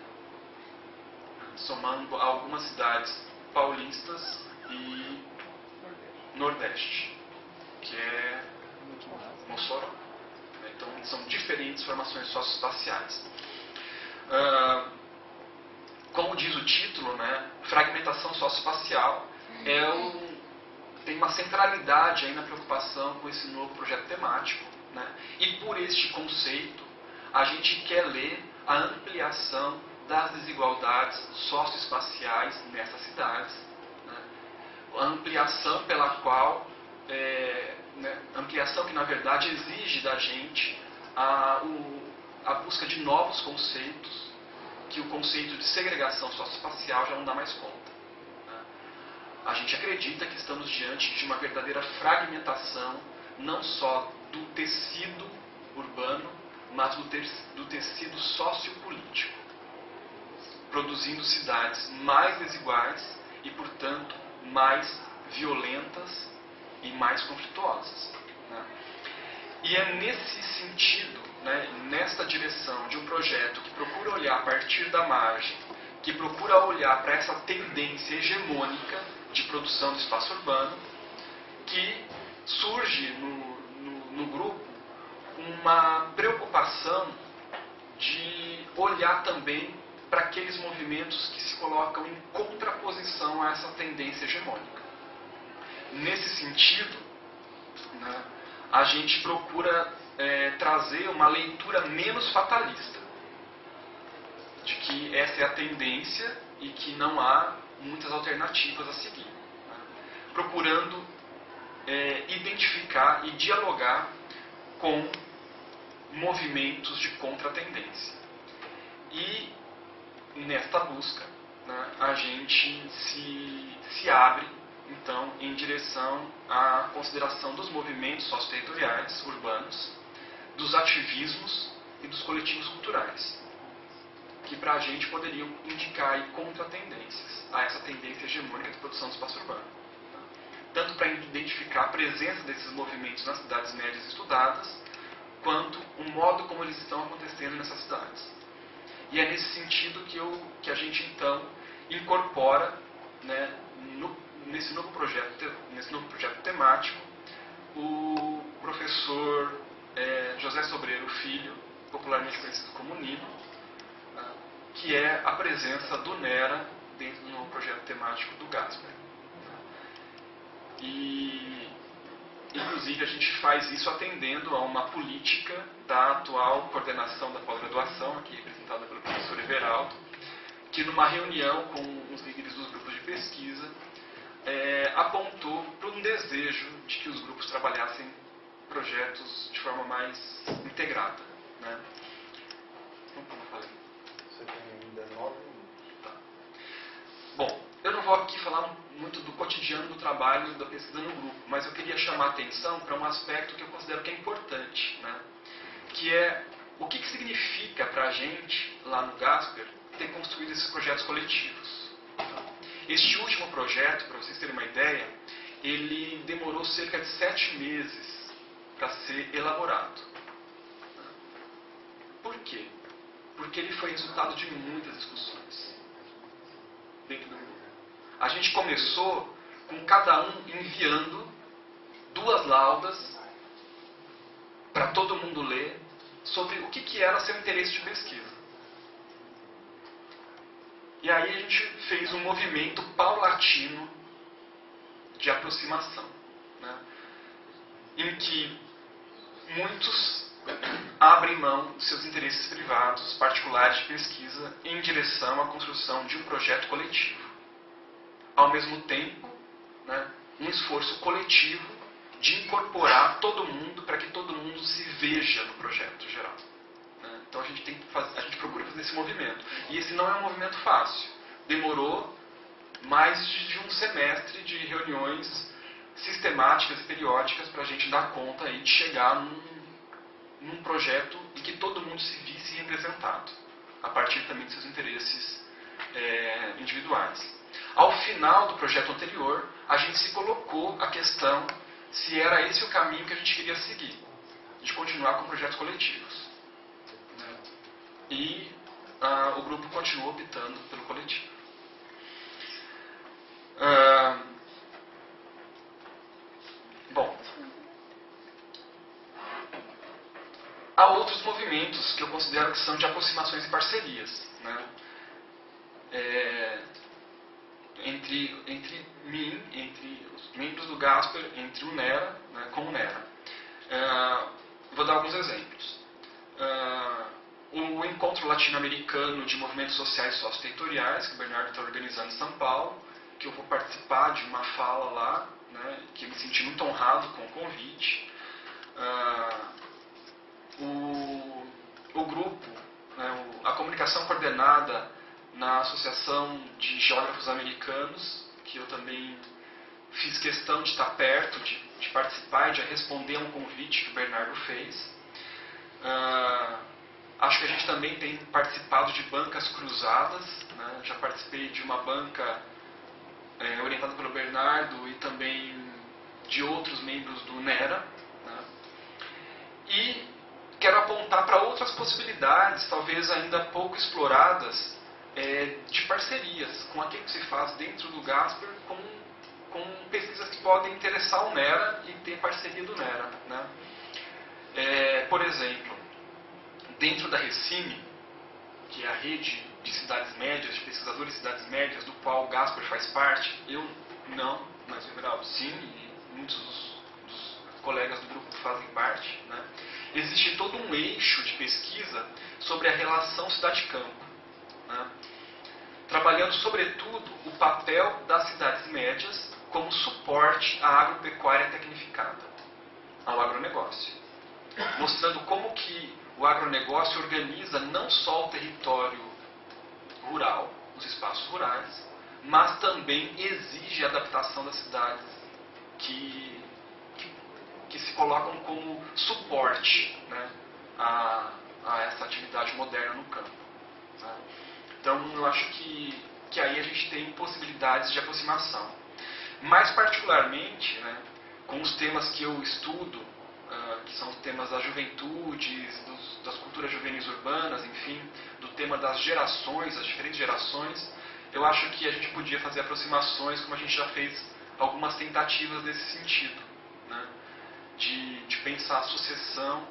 [SPEAKER 4] somando algumas cidades paulistas e Nordeste, que é Mossoró. Então, são diferentes formações socioespaciais. Como diz o título, né, fragmentação socioespacial tem uma centralidade aí na preocupação com esse novo projeto temático, né? E por este conceito, a gente quer ler a ampliação das desigualdades socioespaciais nessas cidades, né? A ampliação pela qual, ampliação que na verdade exige da gente a busca de novos conceitos, que o conceito de segregação socioespacial já não dá mais conta. A gente acredita que estamos diante de uma verdadeira fragmentação, não só do tecido urbano, mas do tecido sociopolítico, produzindo cidades mais desiguais e, portanto, mais violentas e mais conflituosas, né? E é nesse sentido, né, nesta direção de um projeto que procura olhar a partir da margem, que procura olhar para essa tendência hegemônica de produção do espaço urbano, que surge no grupo uma preocupação de olhar também para aqueles movimentos que se colocam em contraposição a essa tendência hegemônica. Nesse sentido, né, a gente procura trazer uma leitura menos fatalista, de que essa é a tendência e que não há muitas alternativas a seguir, né? Procurando identificar e dialogar com movimentos de contratendência. E nesta busca, né, a gente se abre então em direção à consideração dos movimentos socioterritoriais urbanos, dos ativismos e dos coletivos culturais, que para a gente poderiam indicar aí contratendências a essa tendência hegemônica de produção do espaço urbano. Tanto para identificar a presença desses movimentos nas cidades médias estudadas, quanto o modo como eles estão acontecendo nessas cidades. E é nesse sentido que a gente então incorpora, né, nesse novo projeto temático, o professor José Sobreiro Filho, popularmente conhecido como Nino, que é a presença do NERA dentro do novo projeto temático do Gasper. E, inclusive, a gente faz isso atendendo a uma política da atual coordenação da pós-graduação, aqui representada pelo professor Everaldo, que numa reunião com os líderes dos grupos de pesquisa, apontou para um desejo de que os grupos trabalhassem projetos de forma mais integrada, né? Então, como eu falei.
[SPEAKER 3] Você tem ainda 9 minutos.
[SPEAKER 4] Tá. Bom, eu não vou aqui falar muito do cotidiano do trabalho da pesquisa no grupo, mas eu queria chamar a atenção para um aspecto que eu considero que é importante, né? Que é o que significa para a gente, lá no Gasper, ter construído esses projetos coletivos. Este último projeto, para vocês terem uma ideia, ele demorou cerca de 7 meses para ser elaborado. Por quê? Porque ele foi resultado de muitas discussões dentro do grupo. A gente começou com cada um enviando 2 laudas para todo mundo ler sobre o que era seu interesse de pesquisa. E aí a gente fez um movimento paulatino de aproximação, né? Em que muitos abrem mão de seus interesses privados, particulares de pesquisa, em direção à construção de um projeto coletivo. Ao mesmo tempo, né, um esforço coletivo de incorporar todo mundo para que todo mundo se veja no projeto geral. Né? Então a gente procura fazer esse movimento. E esse não é um movimento fácil. Demorou mais de um semestre de reuniões sistemáticas e periódicas para a gente dar conta aí de chegar num projeto em que todo mundo se visse representado, a partir também de seus interesses individuais. Ao final do projeto anterior, a gente se colocou a questão se era esse o caminho que a gente queria seguir, de continuar com projetos coletivos. Né? E o grupo continuou optando pelo coletivo. Bom, há outros movimentos que eu considero que são de aproximações e parcerias, né? Entre mim, entre os membros do Gasper, entre o NERA, né, com o NERA. Vou dar alguns exemplos. O Encontro Latino-Americano de Movimentos Sociais e Socioterritoriais, que o Bernardo está organizando em São Paulo, que eu vou participar de uma fala lá, né, que eu me senti muito honrado com o convite. O grupo, né, a comunicação coordenada na Associação de Geógrafos Americanos, que eu também fiz questão de estar perto, de participar e de responder a um convite que o Bernardo fez. Acho que a gente também tem participado de bancas cruzadas, né? Já participei de uma banca orientada pelo Bernardo e também de outros membros do NERA. Né? E quero apontar para outras possibilidades, talvez ainda pouco exploradas, de parcerias com aquilo que se faz dentro do Gasper com pesquisas que podem interessar o NERA e ter parceria do NERA. Né? Por exemplo, dentro da Recime, que é a rede de cidades médias, de pesquisadores de cidades médias, do qual o Gasper faz parte, eu não, mas o Everaldo sim, e muitos dos colegas do grupo fazem parte, né? Existe todo um eixo de pesquisa sobre a relação cidade-campo. Né? Trabalhando, sobretudo, o papel das cidades médias como suporte à agropecuária tecnificada, ao agronegócio. Mostrando como que o agronegócio organiza não só o território rural, os espaços rurais, mas também exige a adaptação das cidades que se colocam como suporte, né, a essa atividade moderna no campo. Né? Então, eu acho que aí a gente tem possibilidades de aproximação. Mais particularmente, né, com os temas que eu estudo, que são os temas das juventudes, das culturas juvenis urbanas, enfim, do tema das gerações, as diferentes gerações, eu acho que a gente podia fazer aproximações, como a gente já fez algumas tentativas nesse sentido, né, de pensar a sucessão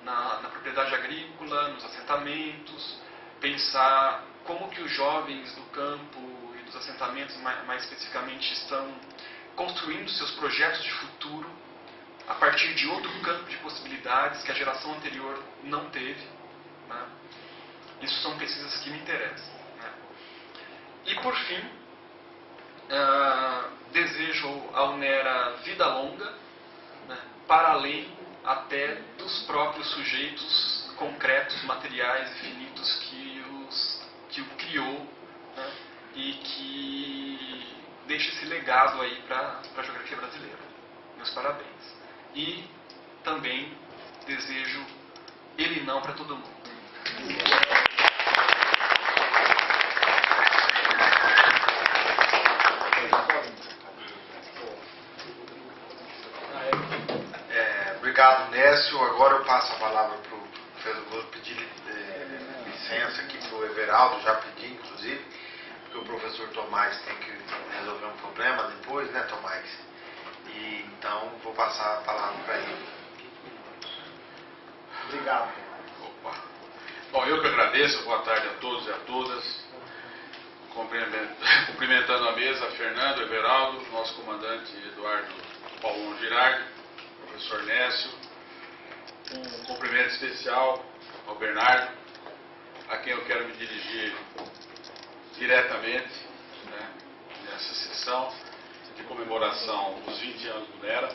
[SPEAKER 4] na propriedade agrícola, nos assentamentos, pensar como que os jovens do campo e dos assentamentos, mais especificamente, estão construindo seus projetos de futuro a partir de outro campo de possibilidades que a geração anterior não teve. Né? Isso são pesquisas que me interessam. Né? E, por fim, desejo ao NERA vida longa, né? Para além até dos próprios sujeitos concretos, materiais e finitos que o criou, né? E que deixa esse legado aí para a geografia brasileira. Meus parabéns. E também desejo ele não para todo mundo.
[SPEAKER 1] Obrigado, Nécio. Agora eu passo a palavra para o professor. Vou pedir licença aqui para o Everaldo, já pedi, inclusive, porque o professor Tomás tem que resolver um problema depois, né, Tomás? E então vou passar a palavra para ele.
[SPEAKER 3] Obrigado.
[SPEAKER 5] Opa. Bom, eu que agradeço. Boa tarde a todos e a todas. cumprimentando a mesa, Fernando, Everaldo, nosso comandante Eduardo Paulo Girardi, professor Nécio, um cumprimento especial ao Bernardo, a quem eu quero me dirigir diretamente, né, nessa sessão de comemoração dos 20 anos do NERA.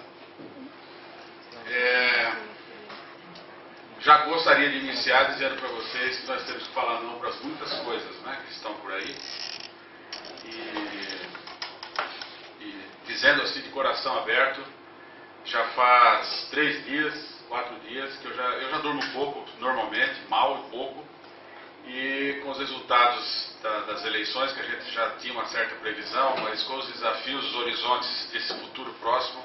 [SPEAKER 5] Já gostaria de iniciar dizendo para vocês que nós temos que falar não para muitas coisas, né, que estão por aí. E dizendo assim de coração aberto, já faz 3 dias, 4 dias que eu já durmo pouco, normalmente, mal e pouco, e com os resultados das eleições, que a gente já tinha uma certa previsão, mas com os desafios, os horizontes desse futuro próximo,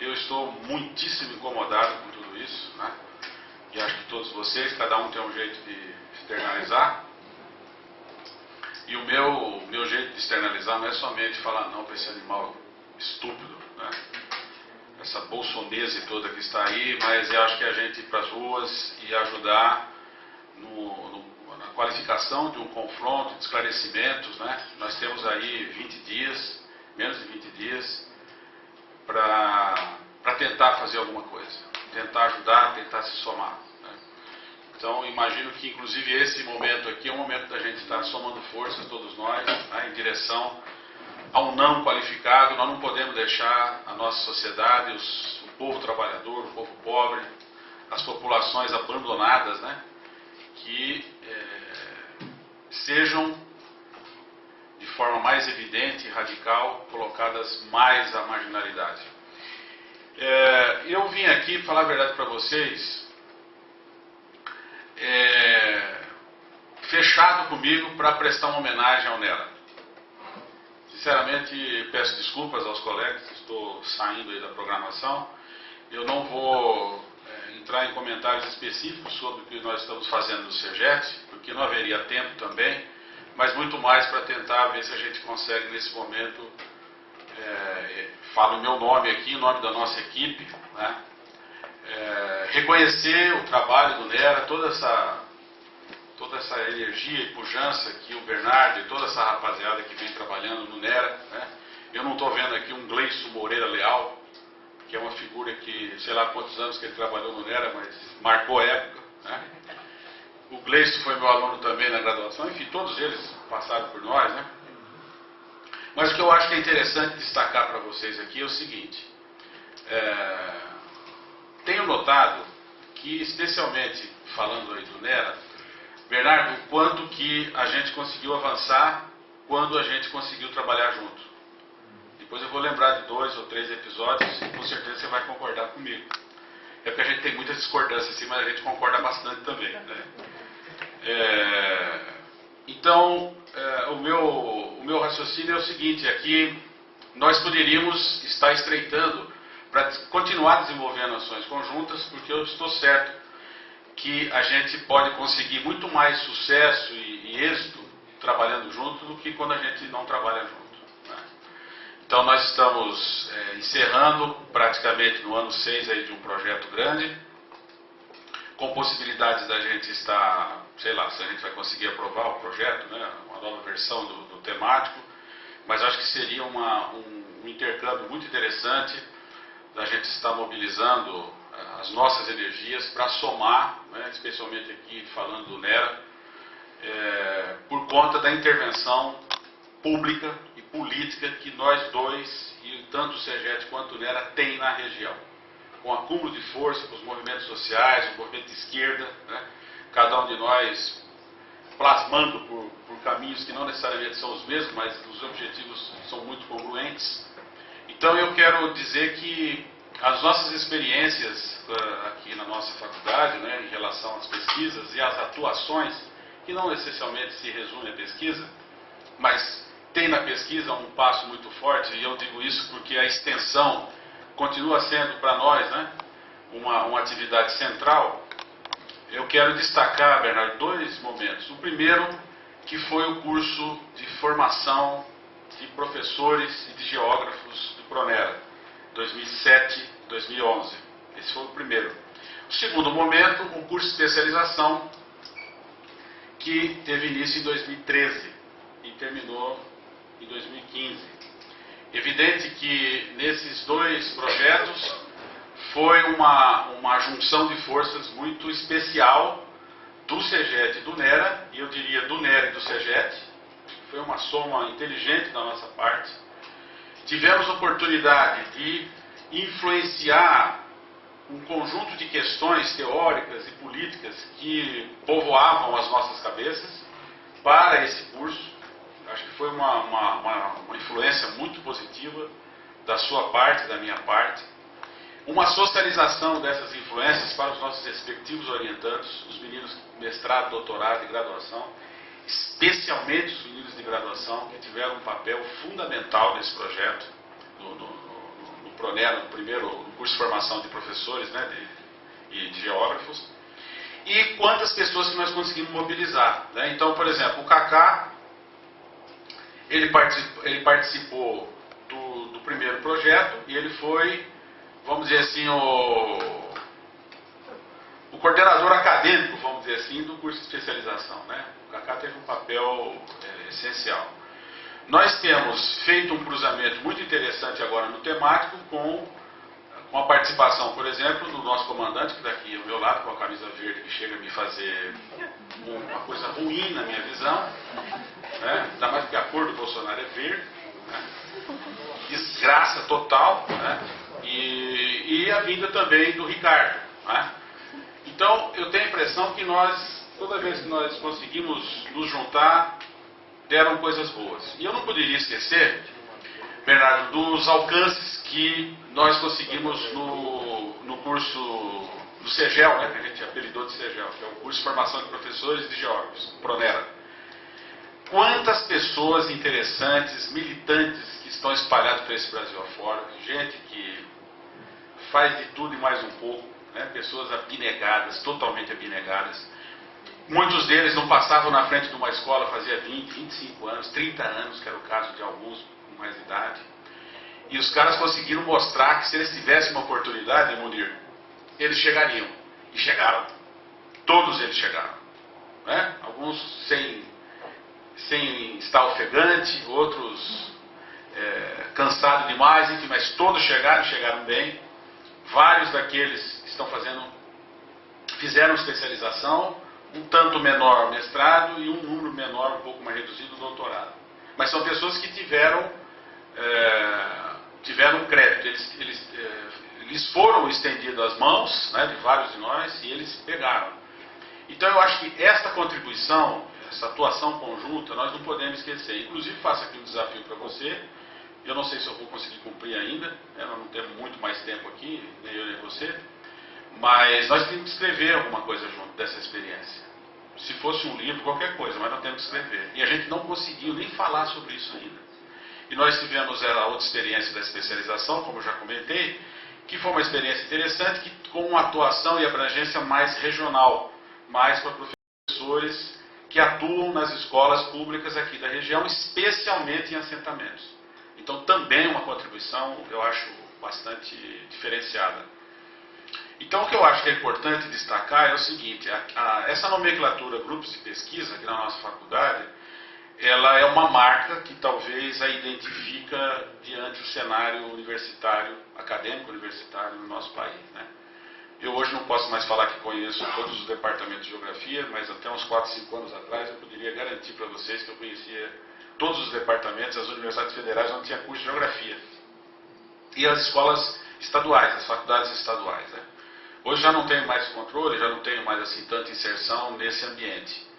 [SPEAKER 5] eu estou muitíssimo incomodado com tudo isso, né? E acho que todos vocês, cada um tem um jeito de externalizar. E o meu jeito de externalizar não é somente falar não para esse animal estúpido, né? Essa bolsonese toda que está aí, mas eu acho que a gente ir para as ruas e ajudar na qualificação de um confronto, de esclarecimentos, né? Nós temos aí 20 dias, menos de 20 dias, para tentar fazer alguma coisa, tentar ajudar, tentar se somar, né? Então, imagino que, inclusive, esse momento aqui é um momento da gente estar somando forças, todos nós, né, em direção ao não qualificado. Nós não podemos deixar a nossa sociedade, o povo trabalhador, o povo pobre, as populações abandonadas, né, que sejam, de forma mais evidente e radical, colocadas mais à marginalidade. Eu vim aqui falar a verdade para vocês, fechado comigo para prestar uma homenagem ao NERA. Sinceramente, peço desculpas aos colegas, estou saindo aí da programação. Eu não vou entrar em comentários específicos sobre o que nós estamos fazendo no CEGET, porque não haveria tempo também, mas muito mais para tentar ver se a gente consegue, nesse momento, falo em meu nome aqui, em nome da nossa equipe, né, reconhecer o trabalho do NERA, toda essa energia e pujança que o Bernardo e toda essa rapaziada que vem trabalhando no NERA, né? Eu não estou vendo aqui um Gleison Moreira Leal, que é uma figura que, sei lá quantos anos que ele trabalhou no NERA, mas marcou a época, né? O Gleison foi meu aluno também na graduação, enfim, todos eles passaram por nós, né? Mas o que eu acho que é interessante destacar para vocês aqui é o seguinte: tenho notado que, especialmente falando aí do NERA, Bernardo, o quanto que a gente conseguiu avançar quando a gente conseguiu trabalhar junto. Depois eu vou lembrar de 2 ou 3 episódios e com certeza você vai concordar comigo. É porque a gente tem muitas discordâncias assim, mas a gente concorda bastante também, né? Então, o meu raciocínio é o seguinte: aqui nós poderíamos estar estreitando para continuar desenvolvendo ações conjuntas, porque eu estou certo que a gente pode conseguir muito mais sucesso e êxito trabalhando junto do que quando a gente não trabalha junto, né? Então nós estamos encerrando praticamente no ano 6 aí de um projeto grande, com possibilidades da gente estar, sei lá, se a gente vai conseguir aprovar o projeto, né, uma nova versão do temático, mas acho que seria um intercâmbio muito interessante da gente estar mobilizando as nossas energias para somar, né, especialmente aqui falando do NERA, por conta da intervenção pública e política que nós dois, e tanto o CEGET quanto o NERA, tem na região. Com acúmulo de força com os movimentos sociais, o movimento de esquerda, né, cada um de nós plasmando por caminhos que não necessariamente são os mesmos, mas os objetivos são muito congruentes. Então eu quero dizer que as nossas experiências aqui na nossa faculdade, né, em relação às pesquisas e às atuações, que não essencialmente se resume à pesquisa, mas tem na pesquisa um passo muito forte, e eu digo isso porque a extensão continua sendo para nós, né, uma atividade central. Eu quero destacar, Bernardo, 2 momentos. O primeiro, que foi o curso de formação de professores e de geógrafos do PRONERA, 2007-2011. Esse foi o primeiro. O segundo momento, um curso de especialização que teve início em 2013 e terminou em 2015. Evidente que nesses dois projetos foi uma junção de forças muito especial do CEGET e do NERA, e eu diria do NERA e do CEGET. Foi uma soma inteligente da nossa parte. Tivemos oportunidade de influenciar um conjunto de questões teóricas e políticas que povoavam as nossas cabeças para esse curso. Acho que foi uma influência muito positiva da sua parte, da minha parte. Uma socialização dessas influências para os nossos respectivos orientandos, os meninos de mestrado, doutorado e graduação, especialmente os meninos de graduação, que tiveram um papel fundamental nesse projeto, no PRONERA, no curso de formação de professores, né, e de geógrafos, e quantas pessoas que nós conseguimos mobilizar. Né? Então, por exemplo, o Kaká, ele participou do primeiro projeto e ele foi, vamos dizer assim, o coordenador acadêmico, vamos dizer assim, do curso de especialização. Né? O Kaká teve um papel essencial. Nós temos feito um cruzamento muito interessante agora no temático com a participação, por exemplo, do nosso comandante, que está aqui ao meu lado, com a camisa verde, que chega a me fazer uma coisa ruim na minha visão, né? Ainda mais porque a cor do Bolsonaro é verde, né? Desgraça total, né? E a vinda também do Ricardo. Né? Então, eu tenho a impressão que nós, toda vez que nós conseguimos nos juntar, deram coisas boas. E eu não poderia esquecer, Bernardo, dos alcances que nós conseguimos no curso do CEGEL, né, que a gente apelidou de CEGEL, que é o curso de formação de professores de geógrafos, PRONERA. Quantas pessoas interessantes, militantes, que estão espalhadas por esse Brasil afora, gente que faz de tudo e mais um pouco, né, pessoas abnegadas, totalmente abnegadas. Muitos deles não passavam na frente de uma escola fazia 20, 25 anos, 30 anos, que era o caso de alguns com mais idade. E os caras conseguiram mostrar que se eles tivessem uma oportunidade, Munir, eles chegariam. E chegaram. Todos eles chegaram. Né? Alguns sem estar ofegante, outros cansados demais, enfim, mas todos chegaram bem. Vários daqueles fizeram especialização, um tanto menor mestrado e um número menor, um pouco mais reduzido, doutorado. Mas são pessoas que tiveram crédito, eles foram estendidas as mãos, né, de vários de nós, e eles pegaram. Então eu acho que essa contribuição, essa atuação conjunta, nós não podemos esquecer. Inclusive faço aqui um desafio para você, eu não sei se eu vou conseguir cumprir ainda, né, nós não temos muito mais tempo aqui, nem eu nem você, mas nós temos que escrever alguma coisa junto dessa experiência. Se fosse um livro, qualquer coisa, mas nós temos que escrever. E a gente não conseguiu nem falar sobre isso ainda. E nós tivemos a outra experiência da especialização, como eu já comentei, que foi uma experiência interessante, que com uma atuação e abrangência mais regional, mais para professores que atuam nas escolas públicas aqui da região, especialmente em assentamentos. Então também uma contribuição, eu acho, bastante diferenciada. Então o que eu acho que é importante destacar é o seguinte, essa nomenclatura grupos de pesquisa aqui na nossa faculdade, ela é uma marca que talvez a identifica diante do cenário universitário, acadêmico universitário no nosso país. Né? Eu hoje não posso mais falar que conheço todos os departamentos de geografia, mas até uns 4, 5 anos atrás eu poderia garantir para vocês que eu conhecia todos os departamentos, as universidades federais onde tinha curso de geografia. E as escolas estaduais, as faculdades estaduais. Né? Hoje já não tenho mais controle, já não tenho mais assim tanta inserção nesse ambiente.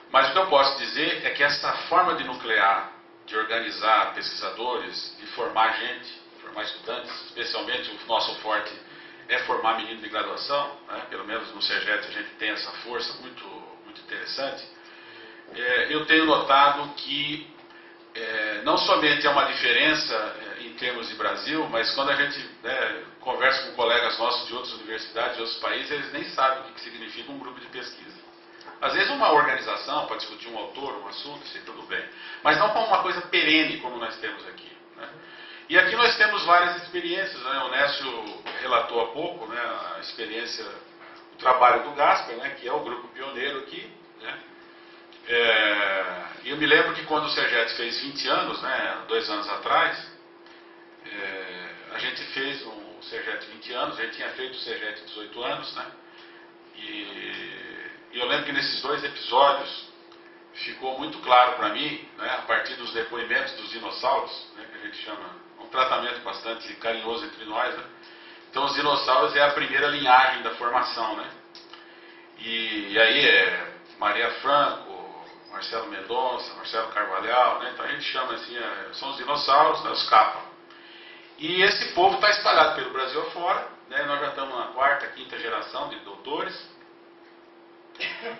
[SPEAKER 5] Mas o que eu posso dizer é que essa forma de nuclear, de organizar pesquisadores, de formar gente, formar estudantes, especialmente o nosso forte é formar menino de graduação, né? Pelo menos no CEGET a gente tem essa força muito, muito interessante. Eu tenho notado que não somente é uma diferença em termos de Brasil, mas quando a gente conversa com colegas nossos de outras universidades, de outros países, eles nem sabem o que significa um grupo de pesquisa. Às vezes uma organização para discutir um autor, um assunto, isso tudo bem. Mas não como uma coisa perene como nós temos aqui. Né? E aqui nós temos várias experiências. Né? O Nécio relatou há pouco, né, a experiência, o trabalho do Gasper, né, que é o grupo pioneiro aqui. Né? eu me lembro que quando o Sergete fez 20 anos, né, 2 anos atrás, a gente fez o Sergete 20 anos, a gente tinha feito o Sergete 18 anos, né, e eu lembro que nesses 2 episódios ficou muito claro para mim, né, a partir dos depoimentos dos dinossauros, né, que a gente chama, um tratamento bastante carinhoso entre nós, né. Então os dinossauros é a primeira linhagem da formação, né, e aí é Maria Franco, Marcelo Mendonça, Marcelo Carvalhal, né, então a gente chama assim, são os dinossauros, né, os capa. E esse povo está espalhado pelo Brasil afora, né, nós já estamos na 4ª, 5ª geração de doutores,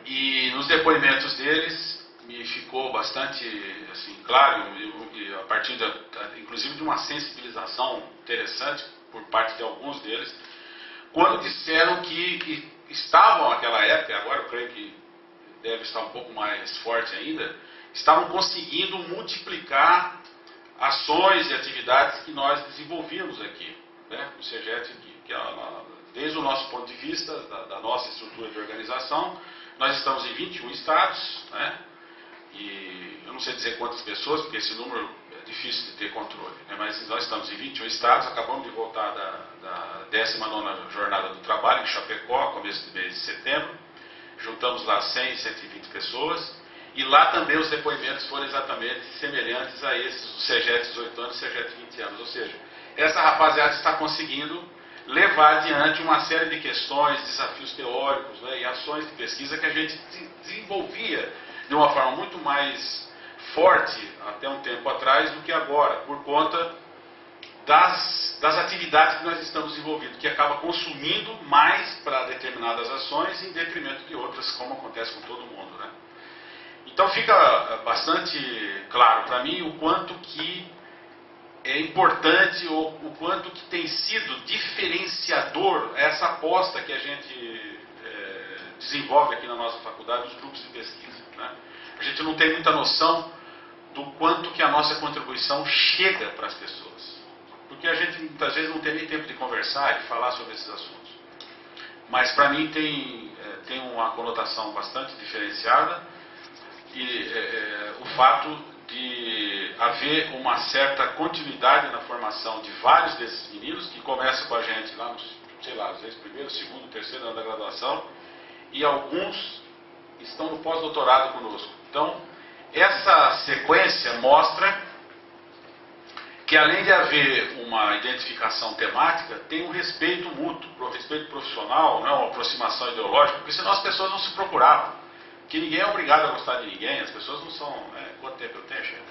[SPEAKER 5] e nos depoimentos deles me ficou bastante assim, claro, a partir inclusive de uma sensibilização interessante por parte de alguns deles, quando disseram que estavam naquela época, agora eu creio que deve estar um pouco mais forte ainda, estavam conseguindo multiplicar ações e atividades que nós desenvolvíamos aqui, né? O Sergete, desde o nosso ponto de vista, da nossa estrutura de organização, nós estamos em 21 estados, né? E eu não sei dizer quantas pessoas, porque esse número é difícil de ter controle, né? Mas nós estamos em 21 estados, acabamos de voltar da 19ª Jornada do Trabalho, em Chapecó, começo do mês de setembro, juntamos lá 100, 120 pessoas, e lá também os depoimentos foram exatamente semelhantes a esses, o Sergete 18 anos e o Sergete 20 anos, ou seja, essa rapaziada está conseguindo levar adiante uma série de questões, desafios teóricos, né, e ações de pesquisa que a gente desenvolvia de uma forma muito mais forte até um tempo atrás do que agora, por conta das atividades que nós estamos envolvidos, que acaba consumindo mais para determinadas ações em detrimento de outras, como acontece com todo mundo, né? Então fica bastante claro para mim o quanto que é importante, ou o quanto que tem sido diferenciador essa aposta que a gente desenvolve aqui na nossa faculdade, os grupos de pesquisa, né? A gente não tem muita noção do quanto que a nossa contribuição chega para as pessoas, porque a gente muitas vezes não tem nem tempo de conversar e falar sobre esses assuntos. Mas para mim tem uma conotação bastante diferenciada, e o fato de haver uma certa continuidade na formação de vários desses meninos, que começa com a gente lá nos, sei lá, às vezes primeiro, segundo, terceiro ano da graduação, e alguns estão no pós-doutorado conosco. Então, essa sequência mostra que, além de haver uma identificação temática, tem um respeito mútuo, um respeito profissional, não é uma aproximação ideológica, porque senão as pessoas não se procuravam. Que ninguém é obrigado a gostar de ninguém, as pessoas não são... Quanto tempo eu tenho, chefe?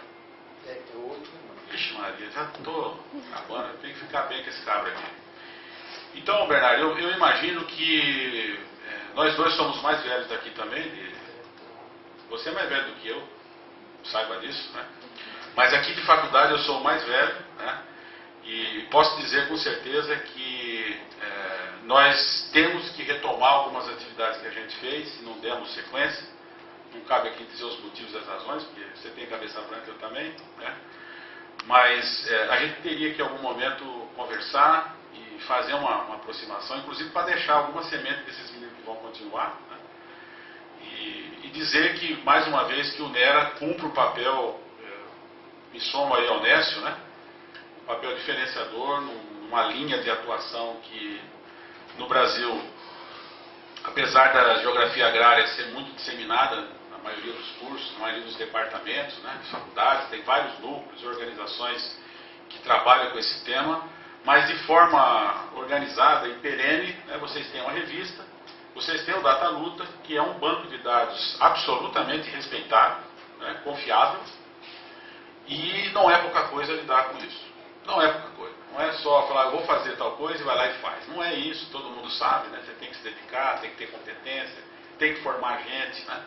[SPEAKER 3] É 8.
[SPEAKER 5] Vixe Maria, já estou acabando, eu tenho que ficar bem com esse cabra aqui. Então, Bernardo, eu imagino que nós dois somos mais velhos daqui também. Você é mais velho do que eu, saiba disso, né? Mas aqui de faculdade eu sou o mais velho, né? E posso dizer com certeza que nós temos que retomar algumas atividades que a gente fez e não demos sequência. Não cabe aqui dizer os motivos e as razões, porque você tem cabeça branca, eu também, né? Mas a gente teria que em algum momento conversar e fazer uma aproximação, inclusive para deixar alguma semente desses meninos que vão continuar, né? E dizer que, mais uma vez, que o NERA cumpre o papel, me somo aí ao Nécio, né? Um papel diferenciador numa linha de atuação que no Brasil, apesar da geografia agrária ser muito disseminada na maioria dos cursos, na maioria dos departamentos, né, de faculdades, tem vários núcleos, organizações que trabalham com esse tema, mas de forma organizada e perene, né, vocês têm uma revista, vocês têm o Data Luta, que é um banco de dados absolutamente respeitado, né, confiável, e não é pouca coisa lidar com isso. Não é pouca coisa. Não é só falar, eu vou fazer tal coisa e vai lá e faz. Não é isso, todo mundo sabe, né? Você tem que se dedicar, tem que ter competência, tem que formar gente, né?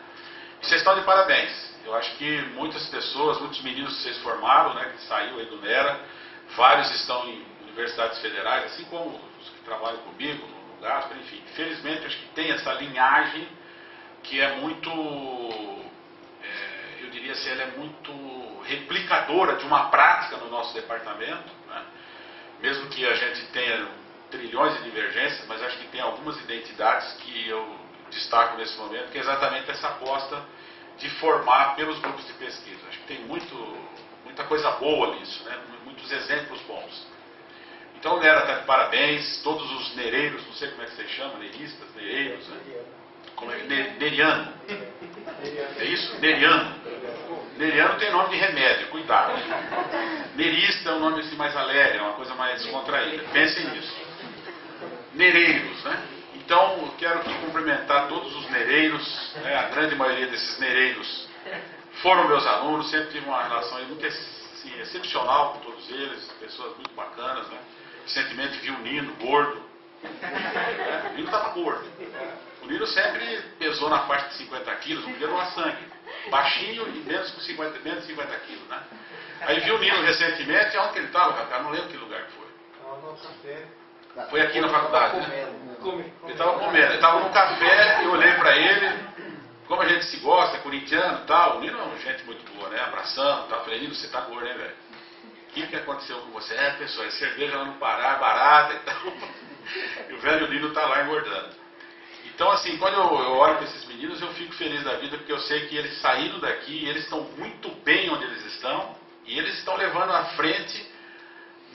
[SPEAKER 5] E vocês estão de parabéns. Eu acho que muitas pessoas, muitos meninos que vocês formaram, né, que saiu aí do NERA, vários estão em universidades federais, assim como os que trabalham comigo, no GASP, enfim. Felizmente, acho que tem essa linhagem que é muito, eu diria assim, ela é muito replicadora de uma prática no nosso departamento, né? Mesmo que a gente tenha trilhões de divergências, mas acho que tem algumas identidades que eu destaco nesse momento, que é exatamente essa aposta de formar pelos grupos de pesquisa. Acho que tem muita coisa boa nisso, né? Muitos exemplos bons. Então o Nera está de parabéns, todos os nereiros, não sei como é que você chama, neiristas, nereiros, né? Como é que neriano? É isso? Neriano. Neriano tem nome de remédio, cuidado. Nerista é um nome assim mais alegre, é uma coisa mais contraída. Pensem nisso. Nereiros, né? Então, eu quero aqui cumprimentar todos os nereiros, né? A grande maioria desses nereiros foram meus alunos, sempre tive uma relação aí muito assim, excepcional com todos eles, pessoas muito bacanas, né? Recentemente vi o Nino, gordo. O Nino estava gordo. O Nino sempre pesou na faixa de 50 quilos, não podia doar sangue. Baixinho e menos de 50 quilos, né? Aí vi o Nino recentemente, onde que ele estava, cara? Não lembro que lugar que foi. Foi aqui na faculdade, né? Ele estava comendo, ele estava no café, eu olhei para ele, como a gente se gosta, é corintiano e tal, o Nino é uma gente muito boa, né? Abraçando e tal. Falei, Nino, você tá gordo, né, velho? O que aconteceu com você? Pessoal, a cerveja lá no Pará, barata e tal. E o velho Nino tá lá engordando. Então, assim, quando eu olho para esses meninos, eu fico feliz da vida, porque eu sei que eles saíram daqui, e eles estão muito bem onde eles estão, e eles estão levando à frente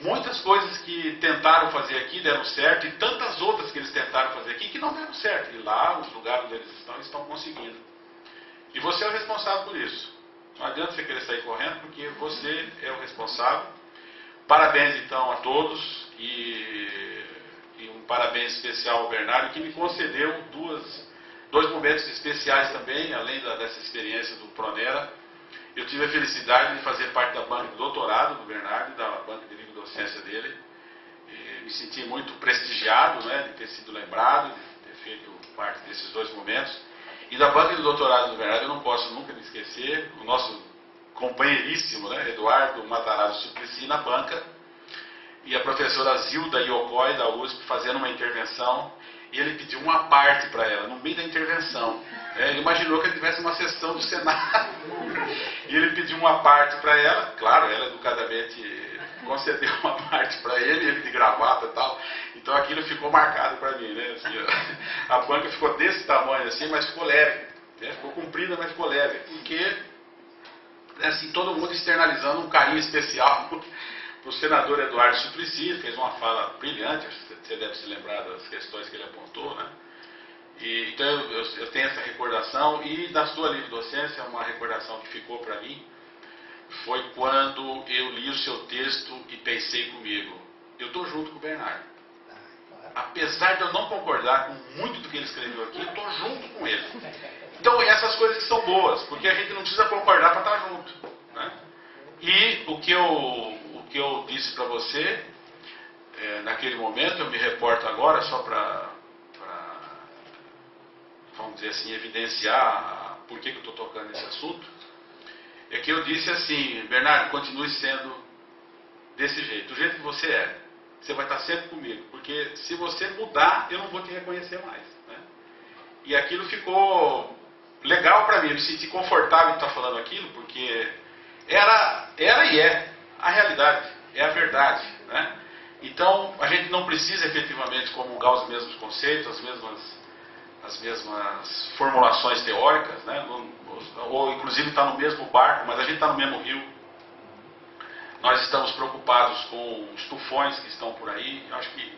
[SPEAKER 5] muitas coisas que tentaram fazer aqui, deram certo, e tantas outras que eles tentaram fazer aqui que não deram certo. E lá, os lugares onde eles estão conseguindo. E você é o responsável por isso. Não adianta você querer sair correndo, porque você é o responsável. Parabéns, então, a todos, e um parabéns especial ao Bernardo, que me concedeu dois momentos especiais também, além dessa experiência do Pronera. Eu tive a felicidade de fazer parte da banca de doutorado do Bernardo, da banca de livre docência dele. E me senti muito prestigiado, né, de ter sido lembrado, de ter feito parte desses dois momentos. E da banca de doutorado do Bernardo eu não posso nunca me esquecer, o nosso companheiríssimo, né, Eduardo Matarazzo Suplicy, na banca, e a professora Zilda Iocói, da USP, fazendo uma intervenção, e ele pediu uma parte para ela, no meio da intervenção. Ele imaginou que ele tivesse uma sessão do Senado. E ele pediu uma parte para ela, claro, ela educadamente concedeu uma parte para ele de gravata e tal. Então aquilo ficou marcado para mim, né? Assim, a banca ficou desse tamanho assim, mas ficou leve. Né? Ficou comprida, mas ficou leve. Porque, assim, todo mundo externalizando um carinho especial para o senador Eduardo Suplicy, fez uma fala brilhante, você deve se lembrar das questões que ele apontou, né? Então eu tenho essa recordação, e da sua livre docência, uma recordação que ficou para mim, foi quando eu li o seu texto e pensei comigo, eu estou junto com o Bernardo. Apesar de eu não concordar com muito do que ele escreveu aqui, eu estou junto com ele. Então essas coisas que são boas, porque a gente não precisa concordar para estar junto. Né? E o que eu disse para você, naquele momento, eu me reporto agora só para vamos dizer assim, evidenciar por que eu estou tocando nesse assunto, é que eu disse assim, Bernardo, continue sendo desse jeito, do jeito que você é. Você vai estar sempre comigo, porque se você mudar, eu não vou te reconhecer mais. Né? E aquilo ficou legal para mim, eu me senti confortável de estar falando aquilo, porque era e é a realidade, é a verdade. Né? Então, a gente não precisa efetivamente comungar os mesmos conceitos, as mesmas formulações teóricas, né? Ou inclusive está no mesmo barco, mas a gente está no mesmo rio. Nós estamos preocupados com os tufões que estão por aí. Acho que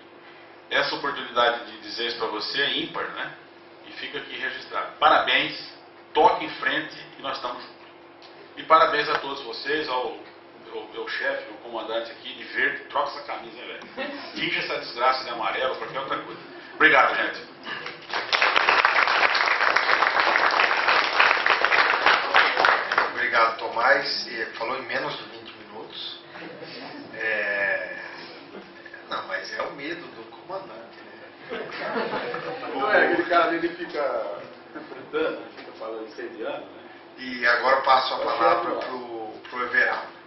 [SPEAKER 5] essa oportunidade de dizer isso para você é ímpar, né? E fica aqui registrado. Parabéns, toque em frente e nós estamos juntos. E parabéns a todos vocês, ao meu chefe, o comandante aqui de verde, troca essa camisa, velho. Tinge essa desgraça de amarelo, qualquer outra coisa. Obrigado, gente.
[SPEAKER 1] Obrigado, Tomás. Falou em menos de 20 minutos. Não, mas é o medo do comandante, né?
[SPEAKER 3] Não é, aquele cara ele fica interpretando, fica falando incendiando, né?
[SPEAKER 1] E agora eu passo a palavra pro Everaldo.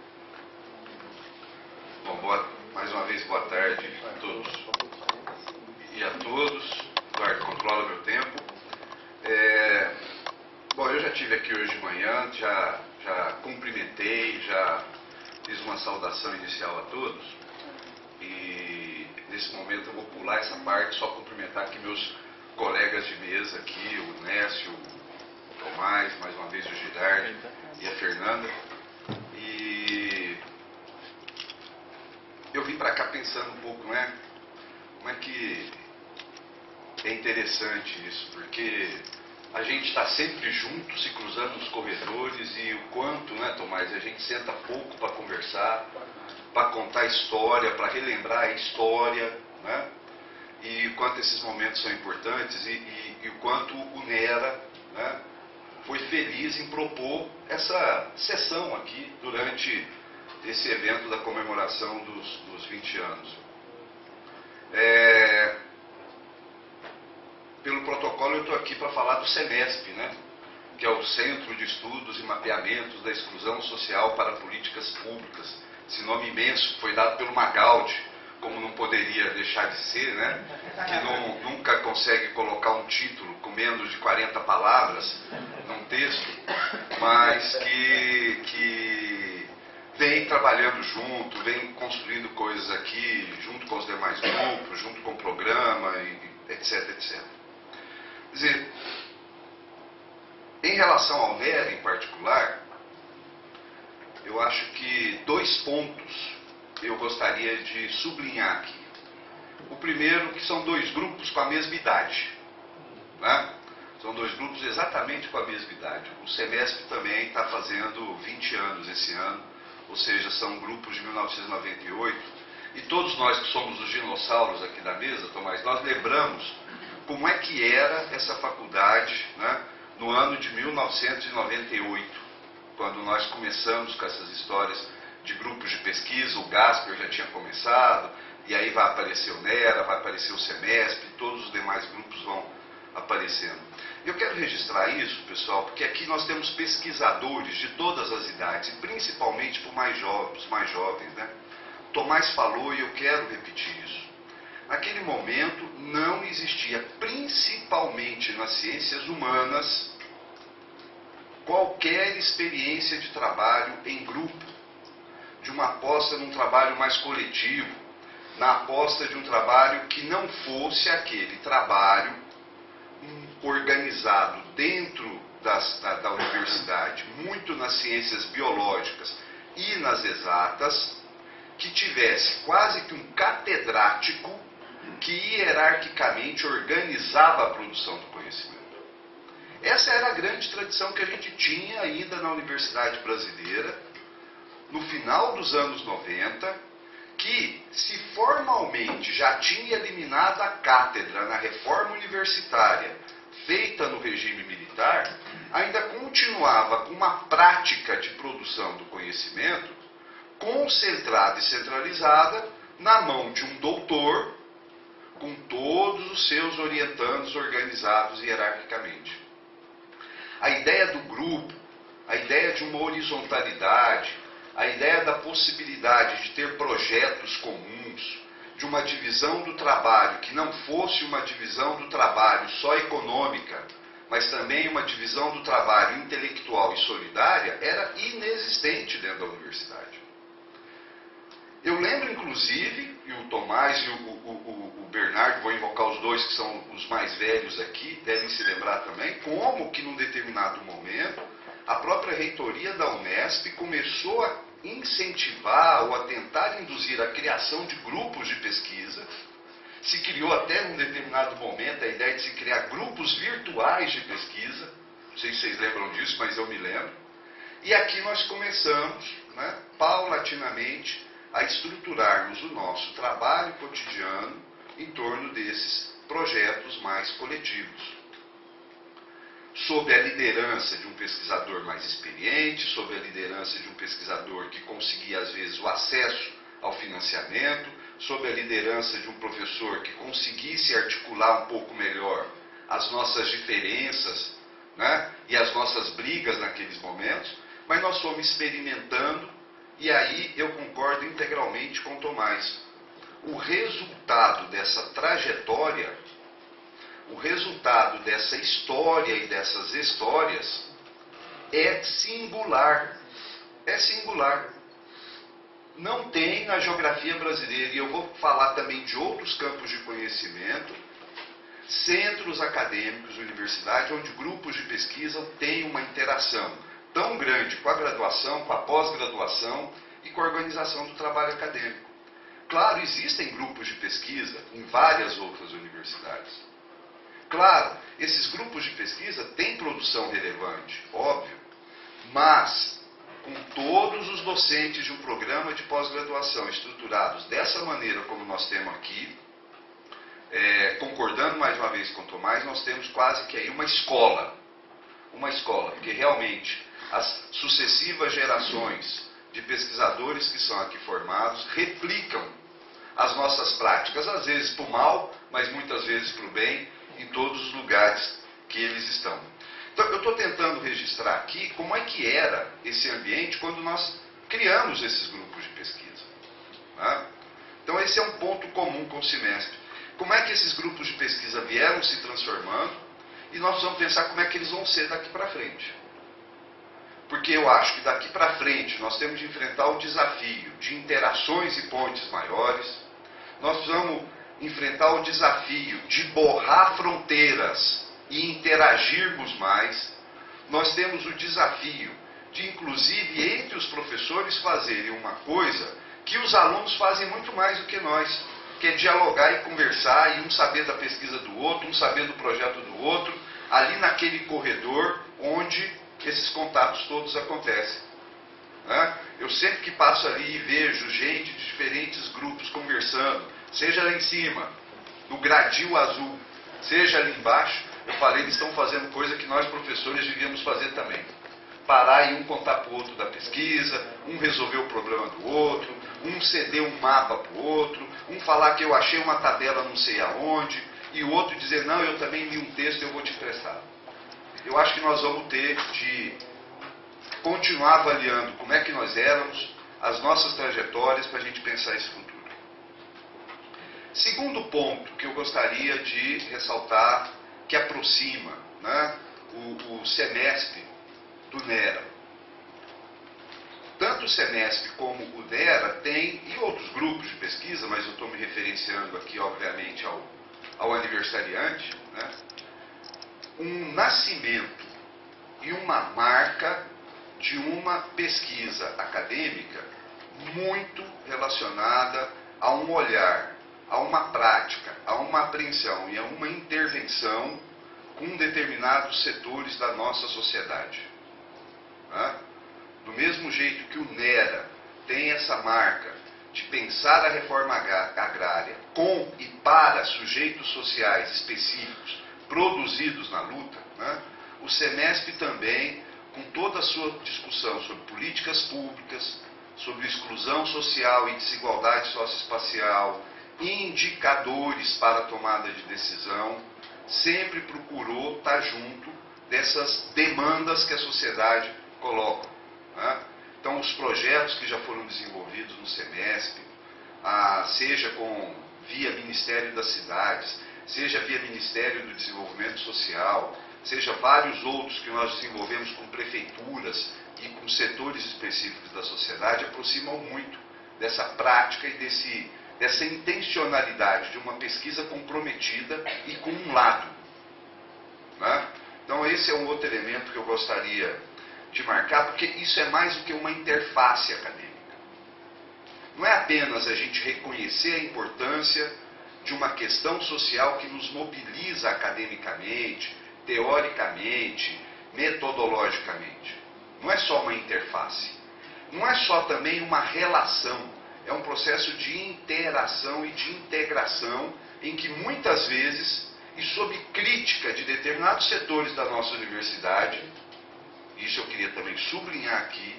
[SPEAKER 6] Bom, mais uma vez, boa tarde a todos e a todos. Eduardo, controla meu tempo. Bom, eu já estive aqui hoje de manhã, já cumprimentei, já fiz uma saudação inicial a todos. E nesse momento eu vou pular essa parte, só cumprimentar aqui meus colegas de mesa aqui, o Nécio, o Tomás, mais uma vez o Girardi e a Fernanda. E eu vim para cá pensando um pouco, né? Como é que é interessante isso, porque a gente está sempre junto, se cruzando nos corredores, e o quanto, né, Tomás, a gente senta pouco para conversar, para contar história, para relembrar a história, né? E o quanto esses momentos são importantes e o quanto o NERA, né, foi feliz em propor essa sessão aqui durante esse evento da comemoração dos 20 anos. Pelo protocolo eu estou aqui para falar do CEMESP, né, que é o Centro de Estudos e Mapeamentos da Exclusão Social para Políticas Públicas. Esse nome imenso que foi dado pelo Magaldi, como não poderia deixar de ser, né? Que nunca consegue colocar um título com menos de 40 palavras num texto, mas que vem trabalhando junto, vem construindo coisas aqui, junto com os demais grupos, junto com o programa, etc, etc. Quer dizer, em relação ao NERA em particular, eu acho que 2 pontos eu gostaria de sublinhar aqui. O primeiro, que são 2 grupos com a mesma idade, né? São 2 grupos exatamente com a mesma idade. O CEMESP também está fazendo 20 anos esse ano, ou seja, são grupos de 1998. E todos nós que somos os dinossauros aqui da mesa, Tomás, nós lembramos como é que era essa faculdade, né, no ano de 1998, quando nós começamos com essas histórias de grupos de pesquisa. O Gasper já tinha começado, e aí vai aparecer o NERA, vai aparecer o CEMESP, todos os demais grupos vão aparecendo. Eu quero registrar isso, pessoal, porque aqui nós temos pesquisadores de todas as idades, e principalmente para os mais jovens, né? Tomás falou, e eu quero repetir isso. Naquele momento não existia, principalmente nas ciências humanas, qualquer experiência de trabalho em grupo, de uma aposta num trabalho mais coletivo, na aposta de um trabalho que não fosse aquele trabalho organizado dentro da universidade, muito nas ciências biológicas e nas exatas, que tivesse quase que um catedrático que hierarquicamente organizava a produção do conhecimento. Essa era a grande tradição que a gente tinha ainda na universidade brasileira, no final dos anos 90, que, se formalmente já tinha eliminado a cátedra na reforma universitária feita no regime militar, ainda continuava com uma prática de produção do conhecimento concentrada e centralizada na mão de um doutor, com todos os seus orientandos organizados hierarquicamente. A ideia do grupo, a ideia de uma horizontalidade, a ideia da possibilidade de ter projetos comuns, de uma divisão do trabalho que não fosse uma divisão do trabalho só econômica, mas também uma divisão do trabalho intelectual e solidária, era inexistente dentro da universidade. Eu lembro, inclusive, e o Tomás e o Bernardo, vou invocar os dois que são os mais velhos aqui, devem se lembrar também, como que num determinado momento a própria reitoria da Unesp começou a incentivar ou a tentar induzir a criação de grupos de pesquisa. Se criou até num determinado momento a ideia de se criar grupos virtuais de pesquisa. Não sei se vocês lembram disso, mas eu me lembro. E aqui nós começamos, né, paulatinamente, a estruturarmos o nosso trabalho cotidiano em torno desses projetos mais coletivos, sob a liderança de um pesquisador mais experiente, sob a liderança de um pesquisador que conseguia, às vezes, o acesso ao financiamento, sob a liderança de um professor que conseguisse articular um pouco melhor as nossas diferenças, né, e as nossas brigas naqueles momentos, mas nós fomos experimentando, e aí eu concordo integralmente com o Tomás. O resultado dessa trajetória, o resultado dessa história e dessas histórias é singular. É singular. Não tem na geografia brasileira, e eu vou falar também de outros campos de conhecimento, centros acadêmicos, universidade, onde grupos de pesquisa têm uma interação tão grande com a graduação, com a pós-graduação e com a organização do trabalho acadêmico. Claro, existem grupos de pesquisa em várias outras universidades. Claro, esses grupos de pesquisa têm produção relevante, óbvio, mas com todos os docentes de um programa de pós-graduação estruturados dessa maneira como nós temos aqui, concordando mais uma vez com o Tomás, nós temos quase que aí uma escola, porque realmente as sucessivas gerações de pesquisadores que são aqui formados replicam as nossas práticas, às vezes para o mal, mas muitas vezes para o bem, em todos os lugares que eles estão. Então, eu estou tentando registrar aqui como é que era esse ambiente quando nós criamos esses grupos de pesquisa. Né? Então, esse é um ponto comum com o semestre. Como é que esses grupos de pesquisa vieram se transformando e nós vamos pensar como é que eles vão ser daqui para frente. Porque eu acho que daqui para frente nós temos de enfrentar o desafio de interações e pontes maiores, nós vamos enfrentar o desafio de borrar fronteiras e interagirmos mais, nós temos o desafio de, inclusive, entre os professores fazerem uma coisa que os alunos fazem muito mais do que nós, que é dialogar e conversar, e um saber da pesquisa do outro, um saber do projeto do outro, ali naquele corredor onde esses contatos todos acontecem. Né? Eu sempre que passo ali e vejo gente de diferentes grupos conversando, seja lá em cima, no gradil azul, seja ali embaixo, eu falei, eles estão fazendo coisa que nós professores devíamos fazer também. Parar e um contar para o outro da pesquisa, um resolver o problema do outro, um ceder um mapa para o outro, um falar que eu achei uma tabela não sei aonde, e o outro dizer, não, eu também li um texto, eu vou te emprestar. Eu acho que nós vamos ter de continuar avaliando como é que nós éramos, as nossas trajetórias, para a gente pensar esse futuro. Segundo ponto que eu gostaria de ressaltar, que aproxima, né, o semestre do NERA. Tanto o semestre como o NERA tem, e outros grupos de pesquisa, mas eu estou me referenciando aqui, obviamente, ao aniversariante, né, um nascimento e uma marca de uma pesquisa acadêmica muito relacionada a um olhar, a uma prática, a uma apreensão e a uma intervenção com determinados setores da nossa sociedade. Né? Do mesmo jeito que o NERA tem essa marca de pensar a reforma agrária com e para sujeitos sociais específicos produzidos na luta, né? O SEMESP também, com toda a sua discussão sobre políticas públicas, sobre exclusão social e desigualdade socioespacial, indicadores para a tomada de decisão, sempre procurou estar junto dessas demandas que a sociedade coloca. Né? Então, os projetos que já foram desenvolvidos no SEMESP, seja via Ministério das Cidades, seja via Ministério do Desenvolvimento Social, seja vários outros que nós desenvolvemos com prefeituras e com setores específicos da sociedade, aproximam muito dessa prática e dessa intencionalidade de uma pesquisa comprometida e com um lado. Né? Então esse é um outro elemento que eu gostaria de marcar, porque isso é mais do que uma interface acadêmica. Não é apenas a gente reconhecer a importância de uma questão social que nos mobiliza academicamente, teoricamente, metodologicamente. Não é só uma interface. Não é só também uma relação. É um processo de interação e de integração em que muitas vezes, e sob crítica de determinados setores da nossa universidade, isso eu queria também sublinhar aqui,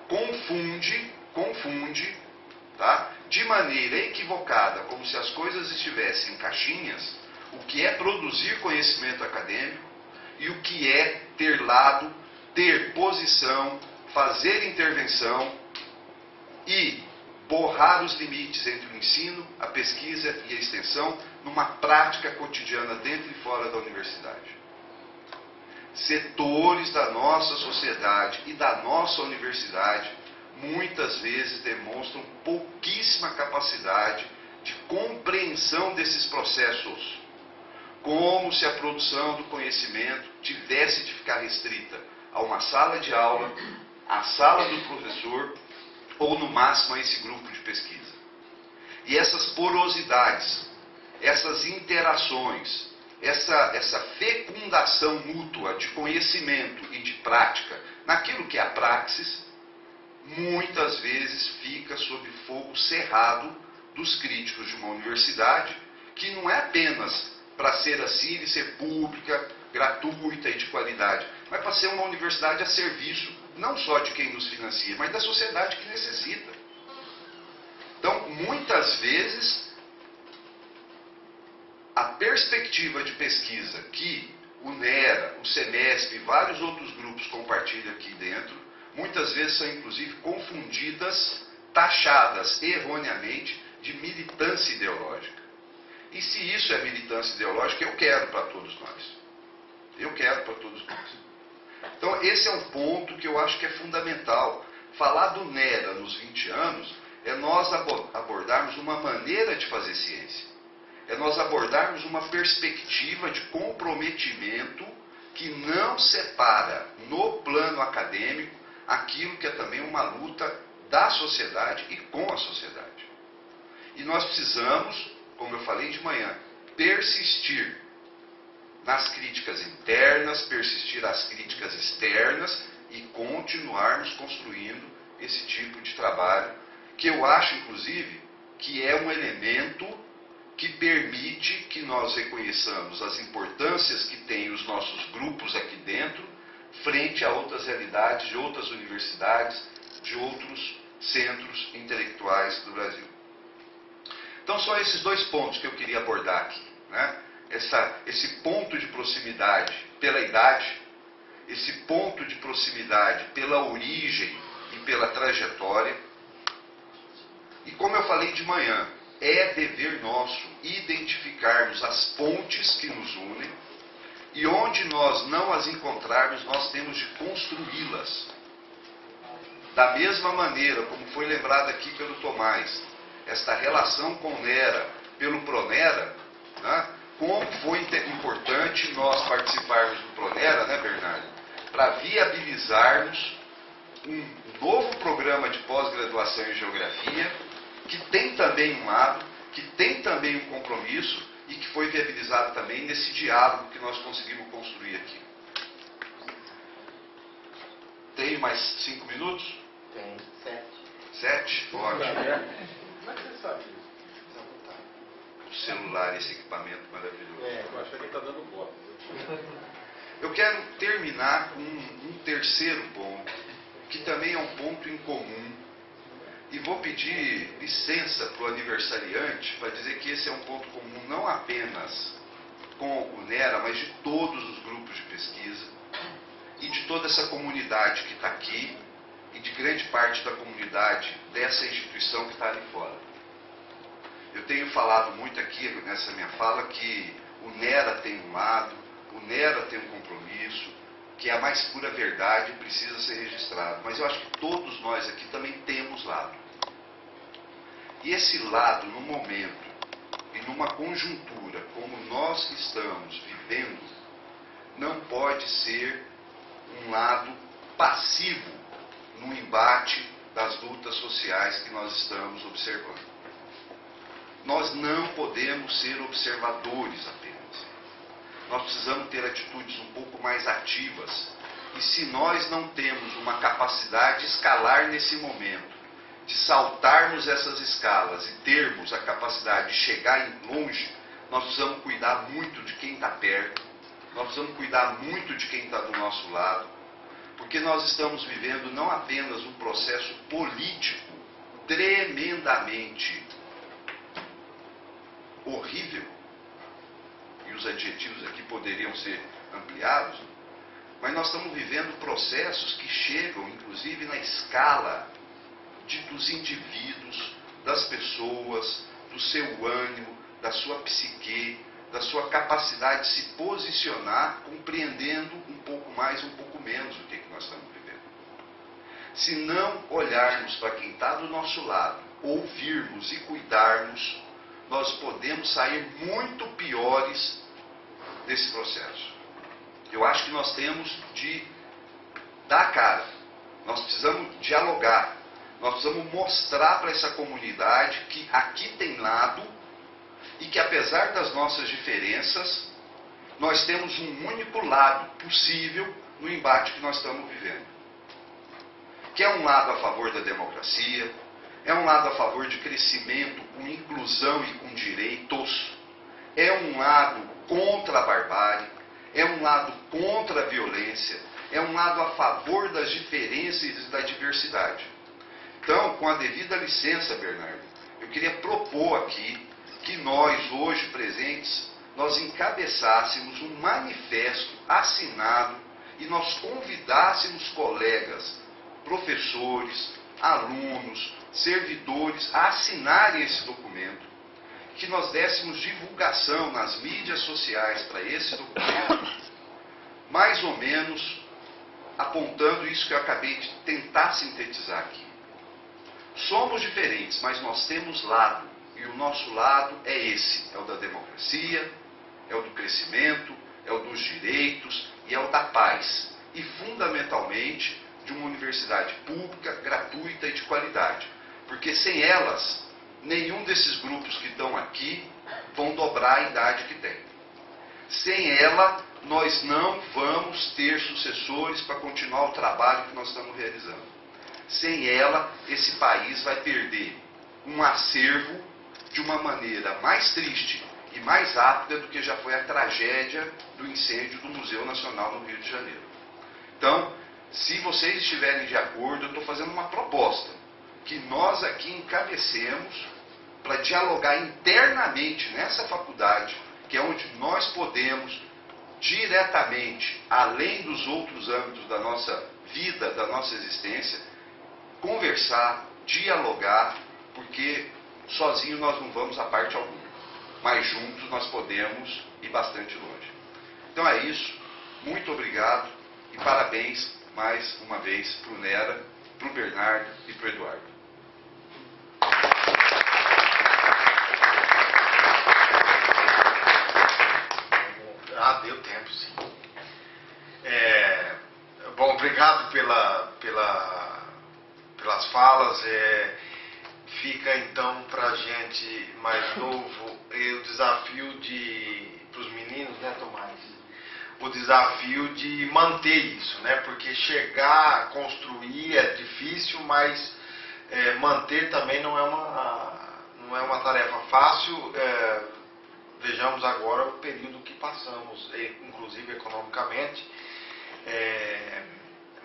[SPEAKER 6] confunde, tá? De maneira equivocada, como se as coisas estivessem em caixinhas, o que é produzir conhecimento acadêmico e o que é ter lado, ter posição, fazer intervenção e borrar os limites entre o ensino, a pesquisa e a extensão numa prática cotidiana dentro e fora da universidade. Setores da nossa sociedade e da nossa universidade muitas vezes demonstram pouquíssima capacidade de compreensão desses processos. como se a produção do conhecimento tivesse de ficar restrita a uma sala de aula, à sala do professor, ou no máximo a esse grupo de pesquisa. E essas porosidades, essas interações, essa fecundação mútua de conhecimento e de prática, naquilo que é a praxis, muitas vezes fica sob fogo cerrado dos críticos de uma universidade, que não é apenas para ser assim e ser pública, gratuita e de qualidade, mas para ser uma universidade a serviço, não só de quem nos financia, mas da sociedade que necessita. Então, muitas vezes, a perspectiva de pesquisa que o NERA, o SEMESP e vários outros grupos compartilham aqui dentro, muitas vezes são inclusive confundidas, taxadas erroneamente de militância ideológica. E se isso é militância ideológica, eu quero para todos nós. Eu quero para todos nós. Então, esse é um ponto que eu acho que é fundamental. Falar do NERA nos 20 anos é nós abordarmos uma maneira de fazer ciência. É nós abordarmos uma perspectiva de comprometimento que não separa no plano acadêmico aquilo que é também uma luta da sociedade e com a sociedade. E nós precisamos, como eu falei de manhã, persistir nas críticas internas, persistir nas críticas externas e continuarmos construindo esse tipo de trabalho, que eu acho, inclusive, que é um elemento que permite que nós reconheçamos as importâncias que têm os nossos grupos aqui dentro, frente a outras realidades de outras universidades, de outros centros intelectuais do Brasil. Então, são esses dois pontos que eu queria abordar aqui, né? Esse ponto de proximidade pela idade, esse ponto de proximidade pela origem e pela trajetória. E como eu falei de manhã, é dever nosso identificarmos as pontes que nos unem e onde nós não as encontrarmos, nós temos de construí-las. Da mesma maneira, como foi lembrado aqui pelo Tomás, esta relação com o NERA pelo PRONERA, né? Como foi importante nós participarmos do PRONERA, né, Bernardo? Para viabilizarmos um novo programa de pós-graduação em Geografia, que tem também um lado, que tem também um compromisso e que foi viabilizado também nesse diálogo que nós conseguimos construir aqui. Tem mais 5 minutos?
[SPEAKER 7] Tem 7.
[SPEAKER 6] 7? Ótimo.
[SPEAKER 3] Como é que você sabe isso?
[SPEAKER 6] O celular, esse equipamento maravilhoso.
[SPEAKER 3] Eu acho que ele está dando bola.
[SPEAKER 6] Eu quero terminar com um terceiro ponto, que também é um ponto em comum. E vou pedir licença para o aniversariante para dizer que esse é um ponto comum não apenas com o NERA, mas de todos os grupos de pesquisa e de toda essa comunidade que está aqui e de grande parte da comunidade dessa instituição que está ali fora. Eu tenho falado muito aqui nessa minha fala que o NERA tem um lado, o NERA tem um compromisso, que é a mais pura verdade e precisa ser registrado. Mas eu acho que todos nós aqui também temos lado. E esse lado, no momento e numa conjuntura como nós estamos vivendo, não pode ser um lado passivo no embate das lutas sociais que nós estamos observando. Nós não podemos ser observadores apenas. Nós precisamos ter atitudes um pouco mais ativas. E se nós não temos uma capacidade de escalar nesse momento, de saltarmos essas escalas e termos a capacidade de chegar longe, nós precisamos cuidar muito de quem está perto, nós precisamos cuidar muito de quem está do nosso lado, porque nós estamos vivendo não apenas um processo político tremendamente horrível, e os adjetivos aqui poderiam ser ampliados, mas nós estamos vivendo processos que chegam, inclusive, na escala dos indivíduos, das pessoas, do seu ânimo, da sua psique, da sua capacidade de se posicionar, compreendendo um pouco mais, um pouco menos o que nós estamos vivendo. Se não olharmos para quem está do nosso lado, ouvirmos e cuidarmos, nós podemos sair muito piores desse processo. Eu acho que nós temos de dar a cara, nós precisamos dialogar, nós precisamos mostrar para essa comunidade que aqui tem lado e que apesar das nossas diferenças, nós temos um único lado possível no embate que nós estamos vivendo. Que é um lado a favor da democracia, é um lado a favor de crescimento com inclusão e com direitos, é um lado contra a barbárie, é um lado contra a violência, é um lado a favor das diferenças e da diversidade. Então, com a devida licença, Bernardo, eu queria propor aqui que nós, hoje presentes, nós encabeçássemos um manifesto assinado e nós convidássemos colegas, professores, alunos, servidores a assinarem esse documento, que nós dessemos divulgação nas mídias sociais para esse documento, mais ou menos apontando isso que eu acabei de tentar sintetizar aqui. Somos diferentes, mas nós temos lado, e o nosso lado é esse, é o da democracia, é o do crescimento, é o dos direitos e é o da paz. E fundamentalmente de uma universidade pública, gratuita e de qualidade. Porque sem elas, nenhum desses grupos que estão aqui vão dobrar a idade que tem. Sem ela, nós não vamos ter sucessores para continuar o trabalho que nós estamos realizando. Sem ela, esse país vai perder um acervo de uma maneira mais triste e mais rápida do que já foi a tragédia do incêndio do Museu Nacional no Rio de Janeiro. Então, se vocês estiverem de acordo, eu estou fazendo uma proposta, que nós aqui encabecemos para dialogar internamente nessa faculdade, que é onde nós podemos diretamente, além dos outros âmbitos da nossa vida, da nossa existência, conversar, dialogar, porque sozinho nós não vamos a parte alguma, mas juntos nós podemos ir bastante longe. Então é isso, muito obrigado e parabéns mais uma vez para o Nera, para o Bernardo e para o Eduardo.
[SPEAKER 1] Deu tempo, sim. Bom, obrigado pelas falas. Fica então para a gente mais novo o desafio para os meninos, né, Tomás? O desafio de manter isso, né? Porque chegar a construir é difícil, mas manter também não é uma tarefa fácil. Vejamos agora o período que passamos, inclusive economicamente.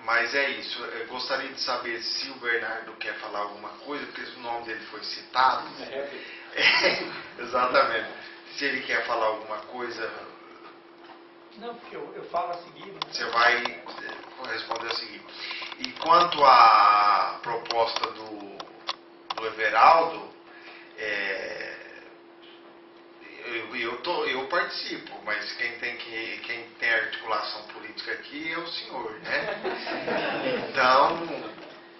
[SPEAKER 1] Mas é isso. Eu gostaria de saber se o Bernardo quer falar alguma coisa, porque o nome dele foi citado. Exatamente. Se ele quer falar alguma coisa...
[SPEAKER 7] Não, porque eu falo a seguir.
[SPEAKER 1] Você vai responder a seguir. E quanto à proposta do Everaldo, eu participo, mas quem tem articulação política aqui é o senhor, né? Então,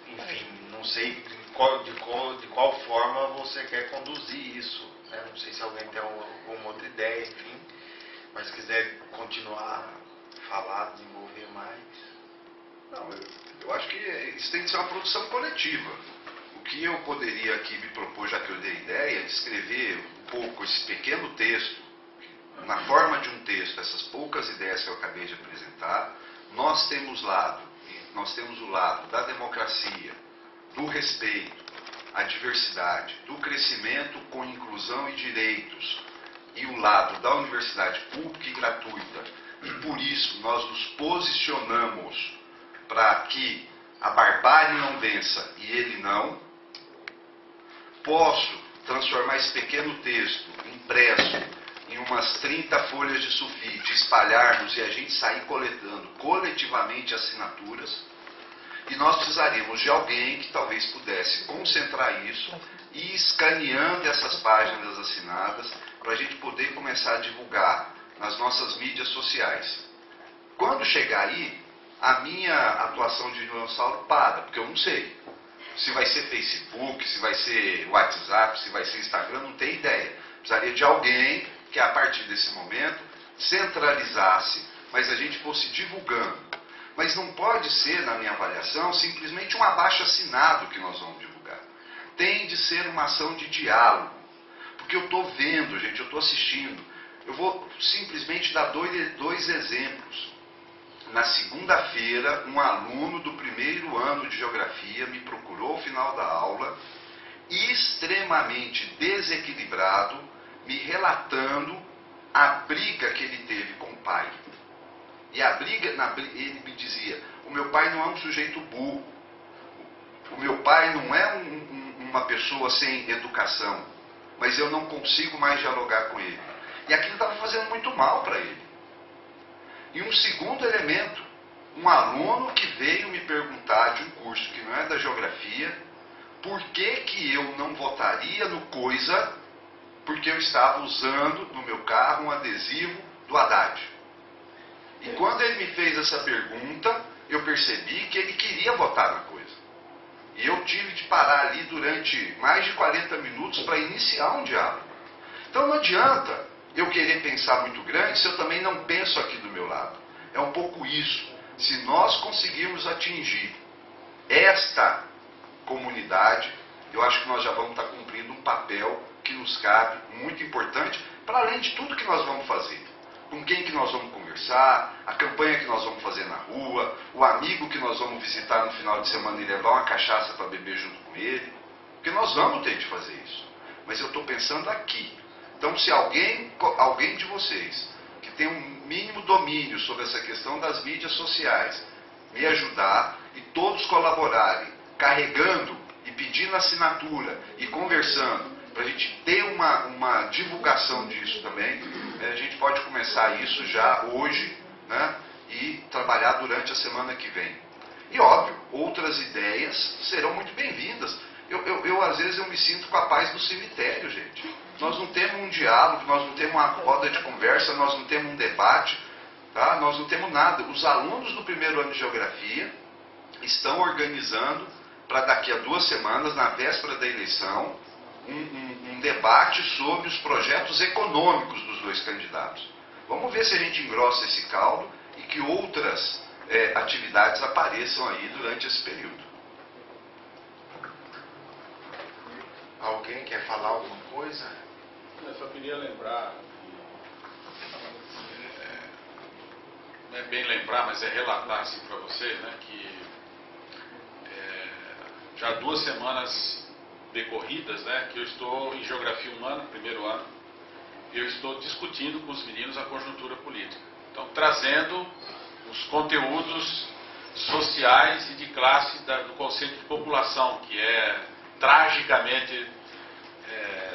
[SPEAKER 1] enfim, não sei de qual forma você quer conduzir isso, né? Não sei se alguém tem alguma outra ideia, enfim, mas se quiser continuar a falar, desenvolver mais.
[SPEAKER 6] Não, eu acho que isso tem que ser uma produção coletiva. O que eu poderia aqui me propor, já que eu dei ideia, é de escrever um pouco esse pequeno texto, na forma de um texto, essas poucas ideias que eu acabei de apresentar. Nós temos o lado da democracia, do respeito, a diversidade, do crescimento com inclusão e direitos, e o lado da universidade pública e gratuita. E por isso nós nos posicionamos para que a barbárie não vença e ele não. Posso transformar esse pequeno texto impresso em umas 30 folhas de sulfite, espalharmos e a gente sair coletando coletivamente assinaturas, e nós precisaríamos de alguém que talvez pudesse concentrar isso e ir escaneando essas páginas assinadas para a gente poder começar a divulgar nas nossas mídias sociais. Quando chegar aí, a minha atuação de dinossauro para, porque eu não sei. Se vai ser Facebook, se vai ser WhatsApp, se vai ser Instagram, não tenho ideia. Precisaria de alguém que a partir desse momento centralizasse, mas a gente fosse divulgando. Mas não pode ser, na minha avaliação, simplesmente um abaixo-assinado que nós vamos divulgar. Tem de ser uma ação de diálogo. Porque eu estou vendo, gente, eu estou assistindo. Eu vou simplesmente dar dois exemplos. Na segunda-feira, um aluno do primeiro ano de Geografia me procurou ao final da aula, extremamente desequilibrado, me relatando a briga que ele teve com o pai. E a briga, ele me dizia, o meu pai não é um sujeito burro, o meu pai não é uma pessoa sem educação, mas eu não consigo mais dialogar com ele. E aquilo estava fazendo muito mal para ele. E um segundo elemento, um aluno que veio me perguntar de um curso que não é da Geografia, por que eu não votaria no Coisa, porque eu estava usando no meu carro um adesivo do Haddad. E quando ele me fez essa pergunta, eu percebi que ele queria votar na Coisa. E eu tive de parar ali durante mais de 40 minutos para iniciar um diálogo. Então não adianta eu querer pensar muito grande se eu também não penso aqui do meu lado. É um pouco isso. Se nós conseguirmos atingir esta comunidade, eu acho que nós já vamos estar cumprindo um papel que nos cabe, muito importante, para além de tudo que nós vamos fazer. Com quem que nós vamos conversar, a campanha que nós vamos fazer na rua, o amigo que nós vamos visitar no final de semana e levar uma cachaça para beber junto com ele. Porque nós vamos ter de fazer isso. Mas eu estou pensando aqui. Então, se alguém de vocês que tem um mínimo domínio sobre essa questão das mídias sociais me ajudar e todos colaborarem, carregando e pedindo assinatura e conversando, para a gente ter uma divulgação disso também, a gente pode começar isso já hoje, né, e trabalhar durante a semana que vem. E óbvio, outras ideias serão muito bem-vindas. Às vezes eu me sinto com a paz do cemitério, gente. Nós não temos um diálogo, nós não temos uma roda de conversa, nós não temos um debate, tá? Nós não temos nada. Os alunos do primeiro ano de Geografia estão organizando para daqui a 2 semanas, na véspera da eleição, um debate sobre os projetos econômicos dos 2 candidatos. Vamos ver se a gente engrossa esse caldo e que outras atividades apareçam aí durante esse período.
[SPEAKER 1] Alguém quer falar alguma coisa?
[SPEAKER 3] Eu só queria lembrar
[SPEAKER 5] não é bem lembrar, mas é relatar assim para você, né, que já 2 semanas decorridas, né, que eu estou em Geografia Humana, primeiro ano, e eu estou discutindo com os meninos a conjuntura política. Então, trazendo os conteúdos sociais e de classe do conceito de população, que é tragicamente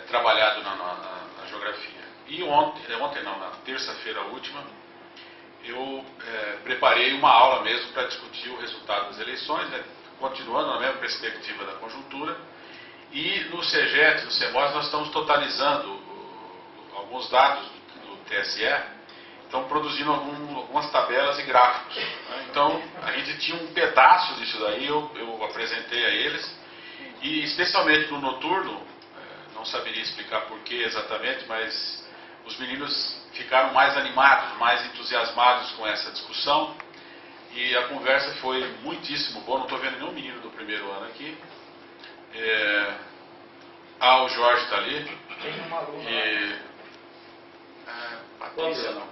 [SPEAKER 5] trabalhado na Geografia. E na terça-feira última, eu preparei uma aula mesmo para discutir o resultado das eleições, né, continuando na mesma perspectiva da conjuntura. E no CEGET, no CEMOS, nós estamos totalizando alguns dados do TSE, estão produzindo algumas tabelas e gráficos. Né? Então, a gente tinha um pedaço disso daí, eu apresentei a eles, e especialmente no noturno, não saberia explicar porquê exatamente, mas os meninos ficaram mais animados, mais entusiasmados com essa discussão, e a conversa foi muitíssimo boa. Não estou vendo nenhum menino do primeiro ano aqui. O Jorge está ali.
[SPEAKER 7] Tem uma aluna
[SPEAKER 5] Patrícia não.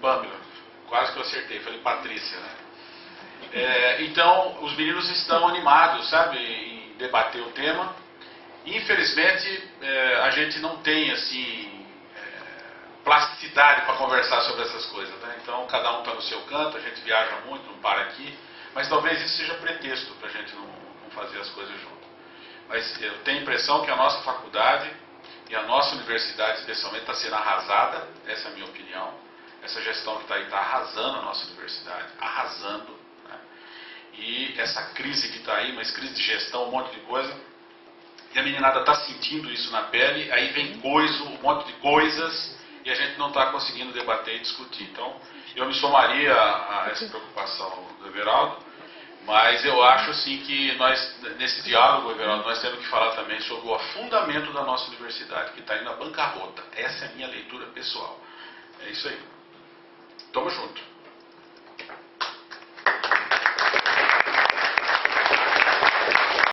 [SPEAKER 5] Pamela. Quase que eu acertei, falei Patrícia, né? Então, os meninos estão animados, sabe, em debater o tema. Infelizmente, a gente não tem, assim, plasticidade para conversar sobre essas coisas, né? Então, cada um está no seu canto, a gente viaja muito, não para aqui, mas talvez isso seja pretexto para a gente não fazer as coisas junto. Mas eu tenho a impressão que a nossa faculdade e a nossa universidade, especialmente, está sendo arrasada, essa é a minha opinião. Essa gestão que está aí está arrasando a nossa universidade, arrasando, né? E essa crise que está aí, mas crise de gestão, um monte de coisa, e a meninada está sentindo isso na pele, aí vem um monte de coisas, e a gente não está conseguindo debater e discutir. Então, eu me somaria a essa preocupação do Everaldo, mas eu acho assim que nós, nesse diálogo, Everaldo, nós temos que falar também sobre o afundamento da nossa universidade, que está indo à bancarrota. Essa é a minha leitura pessoal. É isso aí. Tamo junto.